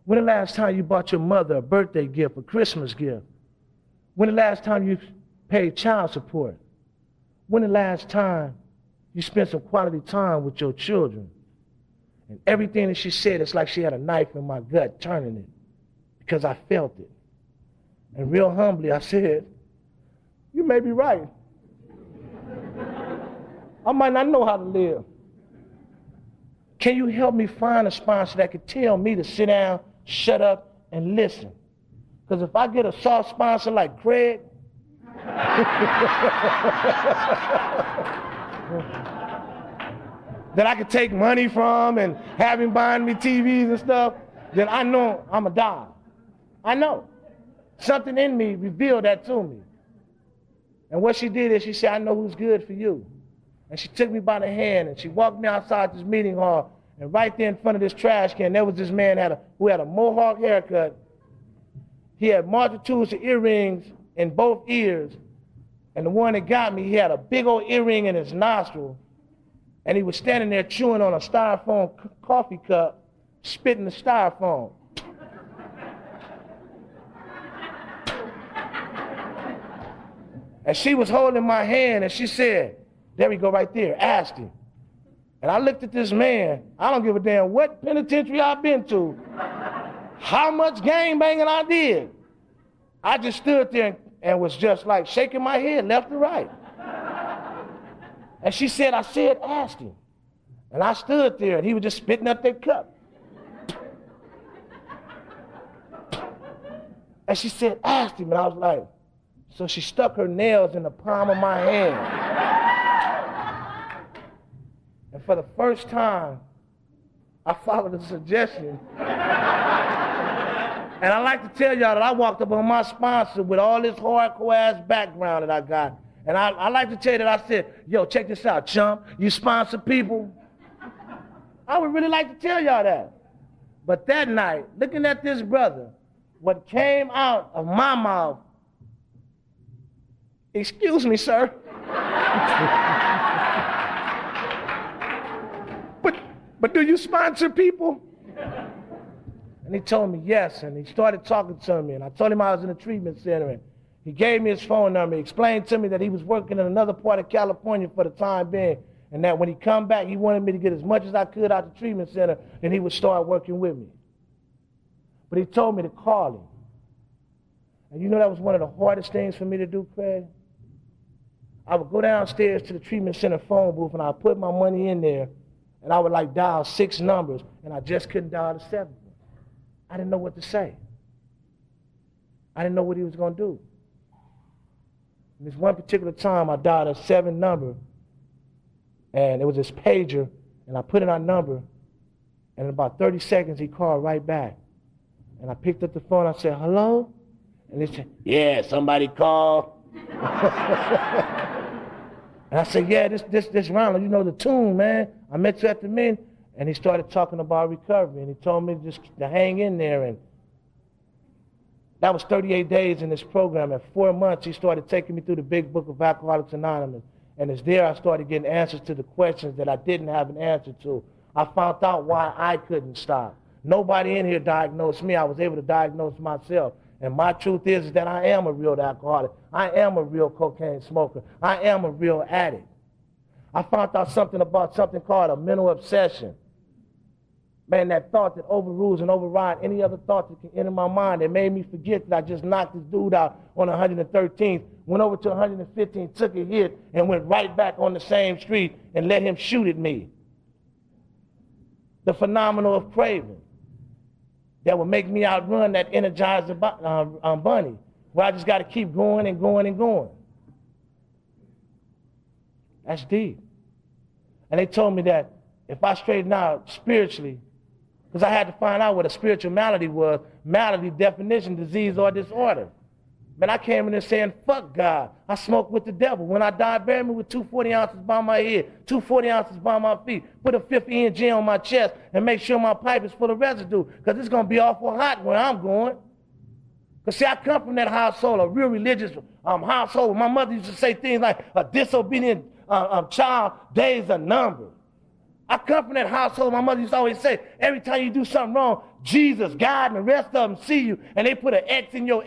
When the last time you bought your mother a birthday gift, a Christmas gift? When the last time you paid child support? When the last time you spent some quality time with your children? And everything that she said, it's like she had a knife in my gut turning it because I felt it. And real humbly, I said, you may be right. I might not know how to live. Can you help me find a sponsor that could tell me to sit down, shut up, and listen? Because if I get a soft sponsor like Craig, that I could take money from and have him buying me TVs and stuff, then I know I'm a die. I know. Something in me revealed that to me. And what she did is she said, I know who's good for you. And she took me by the hand and she walked me outside this meeting hall, and right there in front of this trash can, there was this man who had a mohawk haircut. He had multitudes of earrings in both ears. And the one that got me, he had a big old earring in his nostril. And he was standing there chewing on a styrofoam coffee cup, spitting the styrofoam. And she was holding my hand and she said, there we go right there, asked him. And I looked at this man, I don't give a damn what penitentiary I've been to, how much gang banging I did. I just stood there and was just like shaking my head left and right. And she said, I said, asked him. And I stood there and he was just spitting up that cup. And she said, asked him. And I was like, so she stuck her nails in the palm of my hand. And for the first time, I followed the suggestion. And I like to tell y'all that I walked up on my sponsor with all this hardcore ass background that I got. And I like to tell you that I said, yo, check this out, chump. You sponsor people. I would really like to tell y'all that. But that night, looking at this brother, what came out of my mouth, excuse me, sir. But do you sponsor people? And he told me yes, and he started talking to me, and I told him I was in a treatment center, and he gave me his phone number. He explained to me that he was working in another part of California for the time being, and that when he come back, he wanted me to get as much as I could out the treatment center, and he would start working with me. But he told me to call him. And you know that was one of the hardest things for me to do, Craig? I would go downstairs to the treatment center phone booth, and I would put my money in there, and I would like dial 6 numbers, and I just couldn't dial the 7th one. I didn't know what to say. I didn't know what he was going to do. And this one particular time, I dialed a 7 number, and it was this pager, and I put in our number, and in about 30 seconds, he called right back. And I picked up the phone, I said, hello? And he said, yeah, somebody called. And I said, yeah, this Ronald, you know the tune, man. I met you at the Mint. And he started talking about recovery, and he told me just to hang in there. And that was 38 days in this program. At 4 months, he started taking me through the big book of Alcoholics Anonymous. And it's there I started getting answers to the questions that I didn't have an answer to. I found out why I couldn't stop. Nobody in here diagnosed me. I was able to diagnose myself. And my truth is that I am a real alcoholic. I am a real cocaine smoker. I am a real addict. I found out something about something called a mental obsession. Man, that thought that overrules and overrides any other thought that can enter my mind. It made me forget that I just knocked this dude out on 113th, went over to 115th, took a hit, and went right back on the same street and let him shoot at me. The phenomenon of craving that would make me outrun that Energizer bunny, where I just got to keep going and going and going. That's deep. And they told me that if I straightened out spiritually, because I had to find out what a spiritual malady was, malady, definition, disease, or disorder. Man, I came in there saying, fuck God. I smoked with the devil. When I die, bury me with 240 ounces by my head, 240 ounces by my feet. Put a 50 ENG on my chest and make sure my pipe is full of residue, because it's going to be awful hot where I'm going. Because see, I come from that household, a real religious household. My mother used to say things like, a disobedient child, days are numbered. I come from that household. My mother used to always say, every time you do something wrong, Jesus, God, and the rest of them see you, and they put an X in your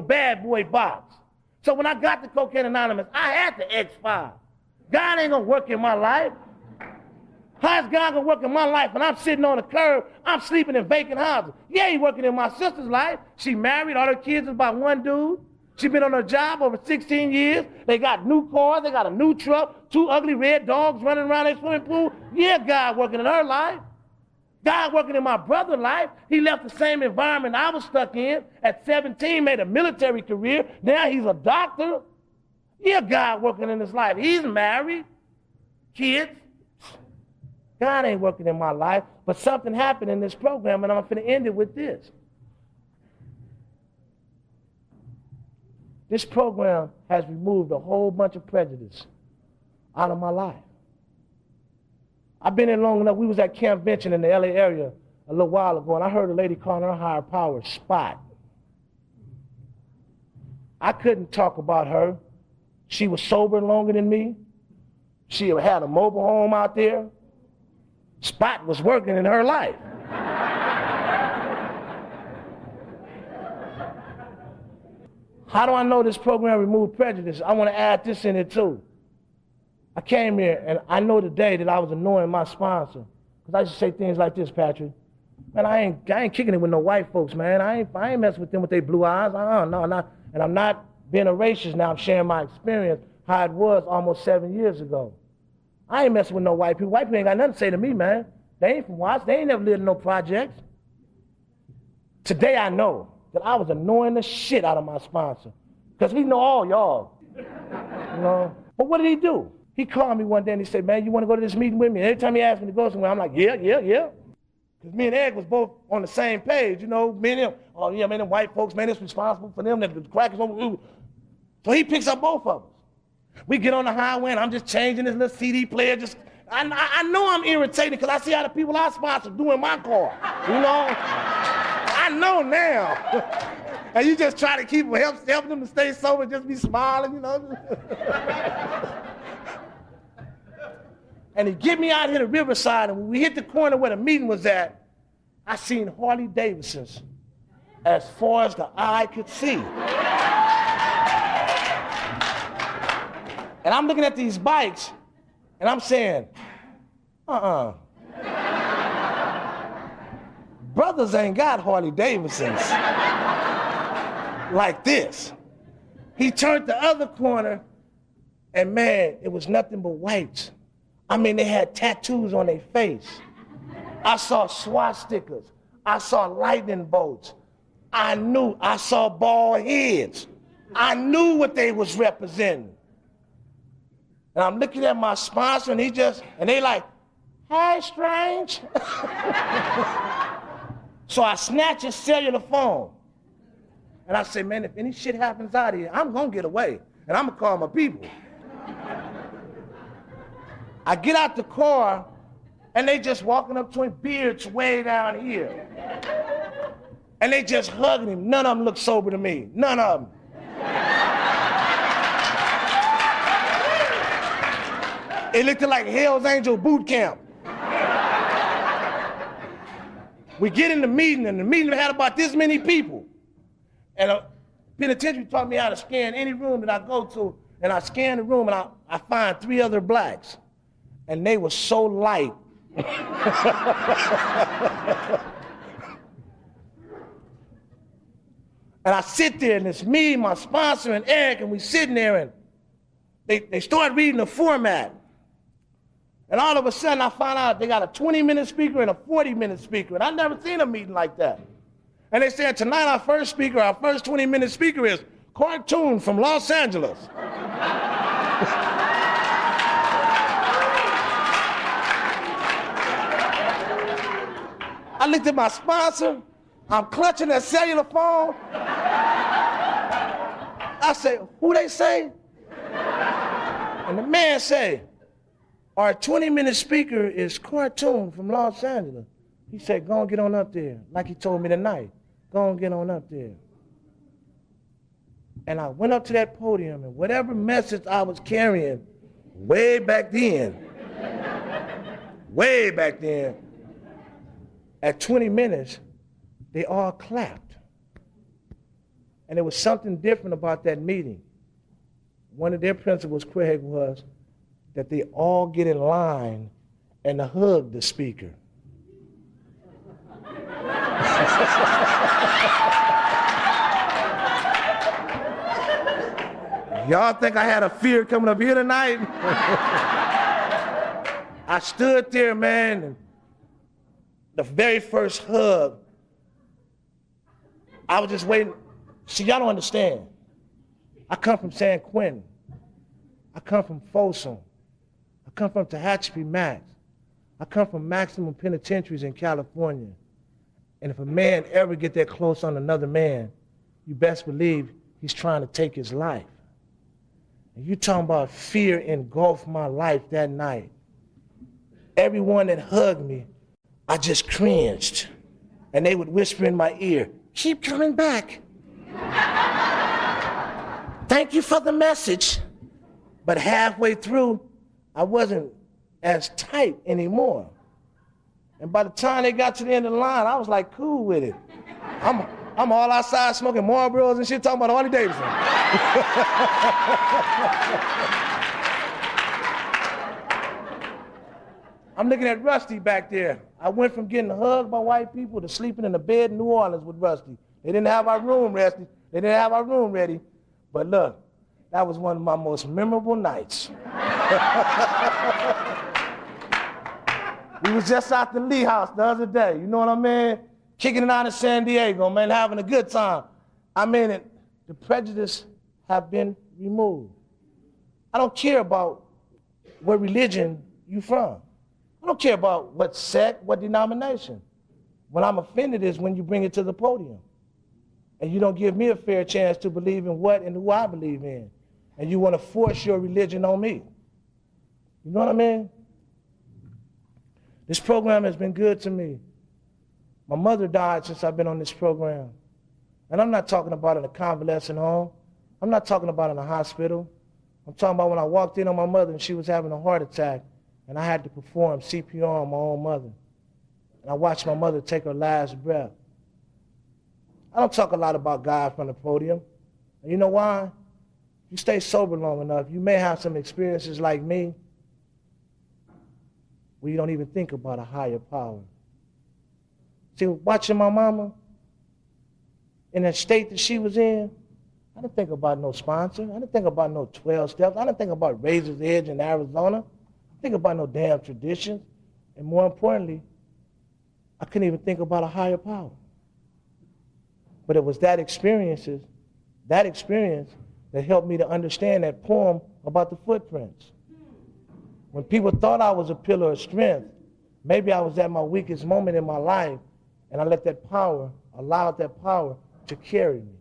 bad boy box. So when I got to Cocaine Anonymous, I had the X5. God ain't gonna work in my life. How's God gonna work in my life when I'm sitting on the curb, I'm sleeping in vacant houses? Yeah, he working in my sister's life. She married, all her kids is by one dude. She been on her job over 16 years. They got new cars, they got a new truck, 2 ugly red dogs running around their swimming pool. Yeah, God working in her life. God working in my brother's life. He left the same environment I was stuck in. At 17, made a military career. Now he's a doctor. Yeah, God working in his life. He's married, kids. God ain't working in my life, but something happened in this program, and I'm going to end it with this. This program has removed a whole bunch of prejudice out of my life. I've been in long enough. We was at Camp Benton in the LA area a little while ago, and I heard a lady calling her higher power Spot. I couldn't talk about her. She was sober longer than me. She had a mobile home out there. Spot was working in her life. How do I know this program removed prejudice? I want to add this in it too. I came here, and I know today that I was annoying my sponsor, because I used to say things like this, Patrick. Man, I ain't kicking it with no white folks, man. I ain't messing with them with their blue eyes. No, not. And I'm not being a racist now. I'm sharing my experience, how it was almost 7 years ago. I ain't messing with no white people. White people ain't got nothing to say to me, man. They ain't from Watts. They ain't never lived in no projects. Today I know that I was annoying the shit out of my sponsor, because he know all y'all. You know? But what did he do? He called me one day and he said, man, you want to go to this meeting with me? And every time he asked me to go somewhere, I'm like, yeah. Because me and Ed was both on the same page, you know, me and him. Oh, yeah, man, them white folks, man, it's responsible for them. The crackers over. So he picks up both of us. We get on the highway and I'm just changing this little CD player. I know I'm irritated because I see how the people I sponsor doing my car, you know? I know now. And you just try to keep help them to stay sober, just be smiling, you know? And he get me out here to Riverside, and when we hit the corner where the meeting was at, I seen Harley Davidsons as far as the eye could see. And I'm looking at these bikes, and I'm saying, brothers ain't got Harley Davidsons like this. He turned the other corner, and man, it was nothing but whites. I mean, they had tattoos on their face. I saw swastikas. I saw lightning bolts. I saw bald heads. I knew what they was representing. And I'm looking at my sponsor, and they like, hey, strange. So I snatch his cellular phone. And I say, man, if any shit happens out here, I'm gonna get away. And I'm gonna call my people. I get out the car, and they just walking up to him, beards way down here. And they just hugging him. None of them look sober to me. None of them. It looked like Hell's Angel boot camp. We get in the meeting, and the meeting had about this many people. And penitentiary taught me how to scan any room that I go to, and I scan the room, and I find 3 other blacks. And they were so light. And I sit there, and it's me, my sponsor, and Eric, and we sitting there, and they start reading the format. And all of a sudden, I find out they got a 20-minute speaker and a 40-minute speaker, and I've never seen a meeting like that. And they said, tonight our first 20-minute speaker is Kartoon from Los Angeles. I looked at my sponsor, I'm clutching that cellular phone. I say, who they say? And the man say, our 20-minute speaker is Kartoon from Los Angeles. He said, go and get on up there, like he told me tonight. Go and get on up there. And I went up to that podium, and whatever message I was carrying way back then, at 20 minutes, they all clapped. And there was something different about that meeting. One of their principles, Craig, was that they all get in line and hug the speaker. Y'all think I had a fear coming up here tonight? I stood there, man, and the very first hug, I was just waiting. See, y'all don't understand. I come from San Quentin. I come from Folsom. I come from Tehachapi Max. I come from maximum penitentiaries in California. And if a man ever get that close on another man, you best believe he's trying to take his life. And you talking about fear engulfed my life that night. Everyone that hugged me, I just cringed. And they would whisper in my ear, keep coming back. Thank you for the message. But halfway through, I wasn't as tight anymore. And by the time they got to the end of the line, I was like cool with it. I'm all outside smoking Marlboros and shit, talking about Harley Davidson. I'm looking at Rusty back there. I went from getting hugged by white people to sleeping in a bed in New Orleans with Rusty. They didn't have our room ready. They didn't have our room ready. But look, that was one of my most memorable nights. We was just out the Lee House the other day, you know what I mean? Kicking it out in San Diego, man, having a good time. I mean, the prejudice have been removed. I don't care about what religion you from. I don't care about what sect, what denomination. When I'm offended is when you bring it to the podium. And you don't give me a fair chance to believe in what and who I believe in. And you want to force your religion on me. You know what I mean? This program has been good to me. My mother died since I've been on this program. And I'm not talking about in a convalescent home. I'm not talking about in a hospital. I'm talking about when I walked in on my mother and she was having a heart attack and I had to perform CPR on my own mother. And I watched my mother take her last breath. I don't talk a lot about God from the podium. And you know why? If you stay sober long enough, you may have some experiences like me where you don't even think about a higher power. See, watching my mama in that state that she was in, I didn't think about no sponsor. I didn't think about no 12 steps. I didn't think about Razor's Edge in Arizona. I didn't think about no damn traditions. And more importantly, I couldn't even think about a higher power. But it was that experience that helped me to understand that poem about the footprints. When people thought I was a pillar of strength, maybe I was at my weakest moment in my life, and I let that power, allowed that power to carry me.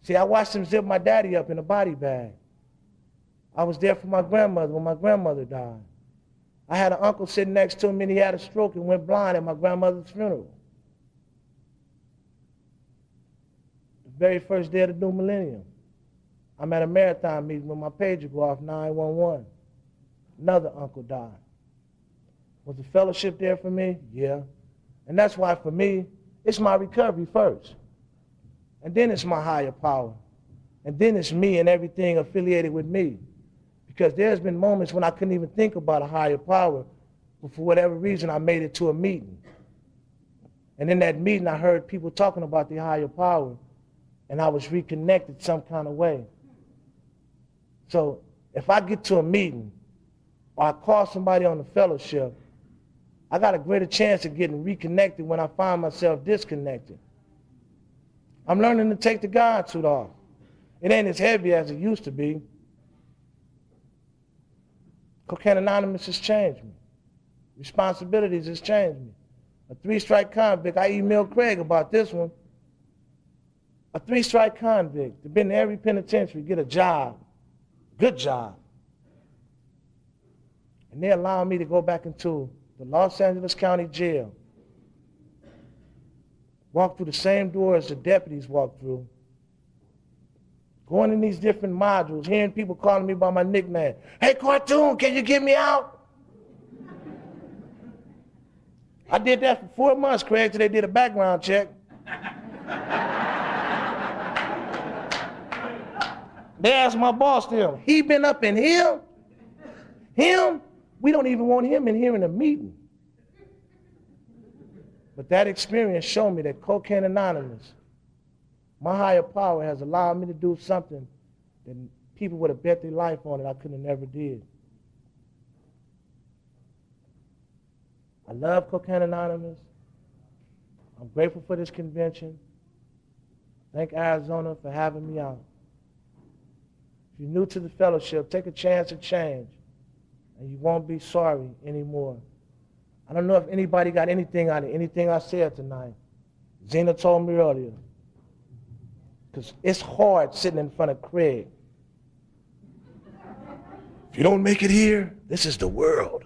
See, I watched them zip my daddy up in a body bag. I was there for my grandmother when my grandmother died. I had an uncle sitting next to me, and he had a stroke and went blind at my grandmother's funeral. The very first day of the new millennium, I'm at a marathon meeting when my pager go off 911. Another uncle died. Was the fellowship there for me? Yeah. And that's why for me, it's my recovery first. And then it's my higher power. And then it's me and everything affiliated with me. Because there's been moments when I couldn't even think about a higher power, but for whatever reason, I made it to a meeting. And in that meeting, I heard people talking about the higher power, and I was reconnected some kind of way. So if I get to a meeting, or I call somebody on the fellowship, I got a greater chance of getting reconnected when I find myself disconnected. I'm learning to take the God suit off. It ain't as heavy as it used to be. Cocaine Anonymous has changed me. Responsibilities has changed me. A 3-strike convict. I emailed Craig about this one. A 3-strike convict. They've been in every penitentiary, get a job. Good job. And they allow me to go back into the Los Angeles County Jail. Walk through the same doors the deputies walk through. Going in these different modules, hearing people calling me by my nickname. Hey, Kartoon, can you get me out? I did that for 4 months, Craig, till they did a background check. They asked my boss to him, he been up in here? Him? We don't even want him in here in a meeting. But that experience showed me that Cocaine Anonymous, my higher power, has allowed me to do something that people would have bet their life on that I could have never did. I love Cocaine Anonymous. I'm grateful for this convention. Thank Arizona for having me out. If you're new to the fellowship, take a chance at change, and you won't be sorry anymore. I don't know if anybody got anything out of anything I said tonight. Zena told me earlier, because it's hard sitting in front of Craig. If you don't make it here, this is the world.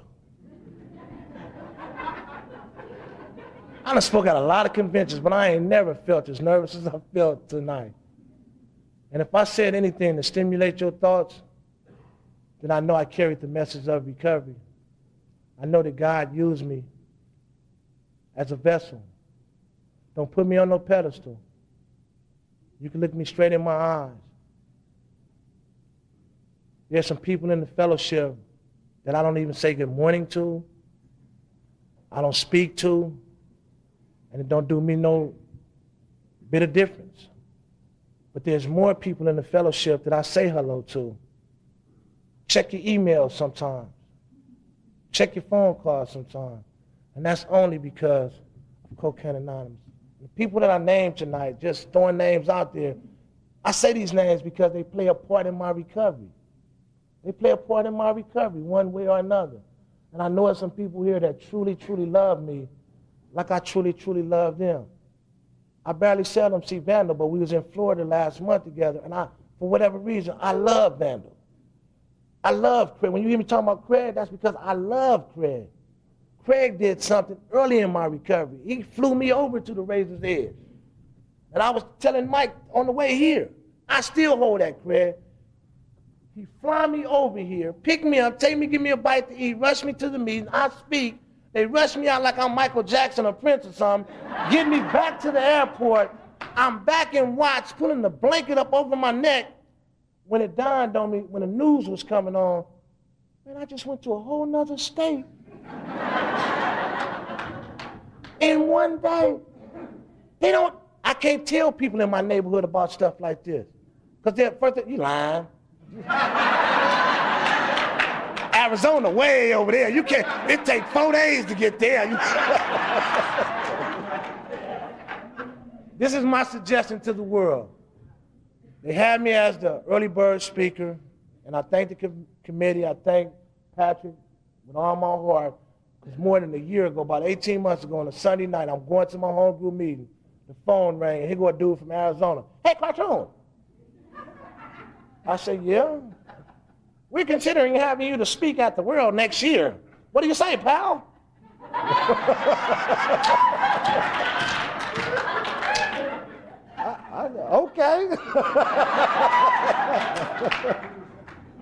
I done spoke at a lot of conventions, but I ain't never felt as nervous as I felt tonight. And if I said anything to stimulate your thoughts, then I know I carried the message of recovery. I know that God used me as a vessel. Don't put me on no pedestal. You can look me straight in my eyes. There's some people in the fellowship that I don't even say good morning to. I don't speak to. And it don't do me no bit of difference. But there's more people in the fellowship that I say hello to. Check your emails sometimes. Check your phone calls sometimes. And that's only because of Cocaine Anonymous. The people that I named tonight, just throwing names out there, I say these names because they play a part in my recovery. They play a part in my recovery one way or another. And I know there's some people here that truly, truly love me like I truly, truly love them. I barely seldom see Vandal, but we was in Florida last month together, and for whatever reason, I love Vandal. I love Craig. When you hear me talking about Craig, that's because I love Craig. Craig did something early in my recovery. He flew me over to the Razor's Edge. And I was telling Mike on the way here, I still hold that Craig. He fly me over here, pick me up, take me, give me a bite to eat, rush me to the meeting, I speak. They rush me out like I'm Michael Jackson or Prince or something, get me back to the airport. I'm back in Watts, pulling the blanket up over my neck. When it dawned on me, when the news was coming on, man, I just went to a whole nother state. In one day. I can't tell people in my neighborhood about stuff like this. Because they're first, you lying. Arizona way over there. You can't, it takes 4 days to get there. This is my suggestion to the world. They had me as the early bird speaker, and I thank the committee. I thank Patrick with all my heart. Because more than a year ago, about 18 months ago, on a Sunday night, I'm going to my home group meeting. The phone rang, and here go a dude from Arizona. Hey, Kartoon. I said, yeah. We're considering having you to speak at the World next year. What do you say, pal? Okay.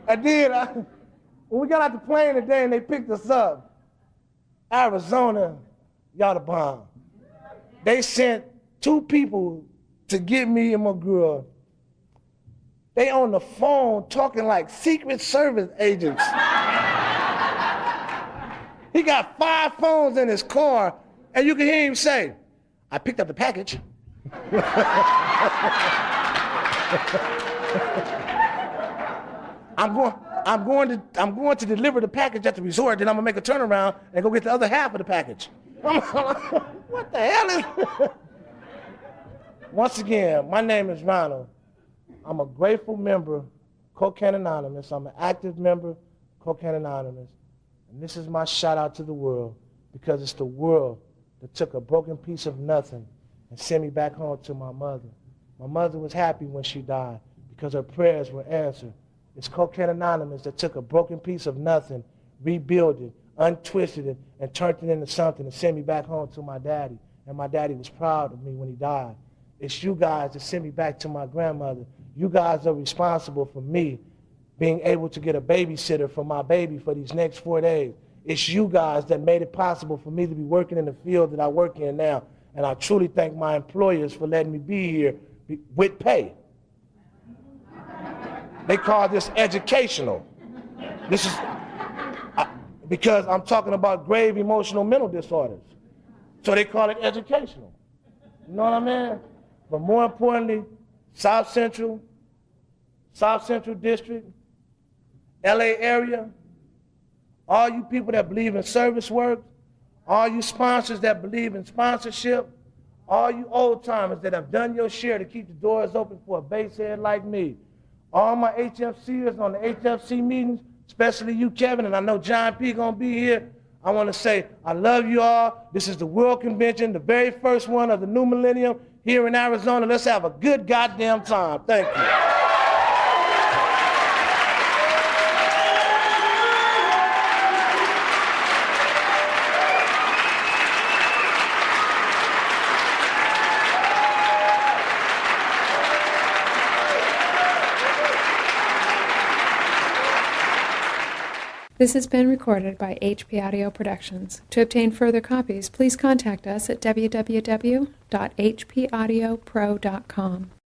And then when we got out the plane today and they picked us up, Arizona, y'all the bomb. They sent 2 people to get me and my girl. They on the phone talking like Secret Service agents. He got 5 phones in his car, and you can hear him say, I picked up the package. I'm going to deliver the package at the resort, then I'm gonna make a turnaround and go get the other half of the package. What the hell is Once again, my name is Ronald. I'm a grateful member of Cocaine Anonymous. I'm an active member of Cocaine Anonymous. And this is my shout out to the world, because it's the world that took a broken piece of nothing and sent me back home to my mother. My mother was happy when she died because her prayers were answered. It's Cocaine Anonymous that took a broken piece of nothing, rebuilt it, untwisted it, and turned it into something and sent me back home to my daddy. And my daddy was proud of me when he died. It's you guys that sent me back to my grandmother. You guys are responsible for me being able to get a babysitter for my baby for these next 4 days. It's you guys that made it possible for me to be working in the field that I work in now. And I truly thank my employers for letting me be here with pay. They call this educational. This is because I'm talking about grave emotional mental disorders. So they call it educational. You know what I mean? But more importantly, South Central District, LA area, all you people that believe in service work, all you sponsors that believe in sponsorship, all you old timers that have done your share to keep the doors open for a basehead like me, all my HFCers on the HFC meetings, especially you, Kevin, and I know John P. gonna be here. I want to say I love you all. This is the World Convention, the very first one of the new millennium here in Arizona. Let's have a good goddamn time. Thank you. This has been recorded by HP Audio Productions. To obtain further copies, please contact us at www.hpaudiopro.com.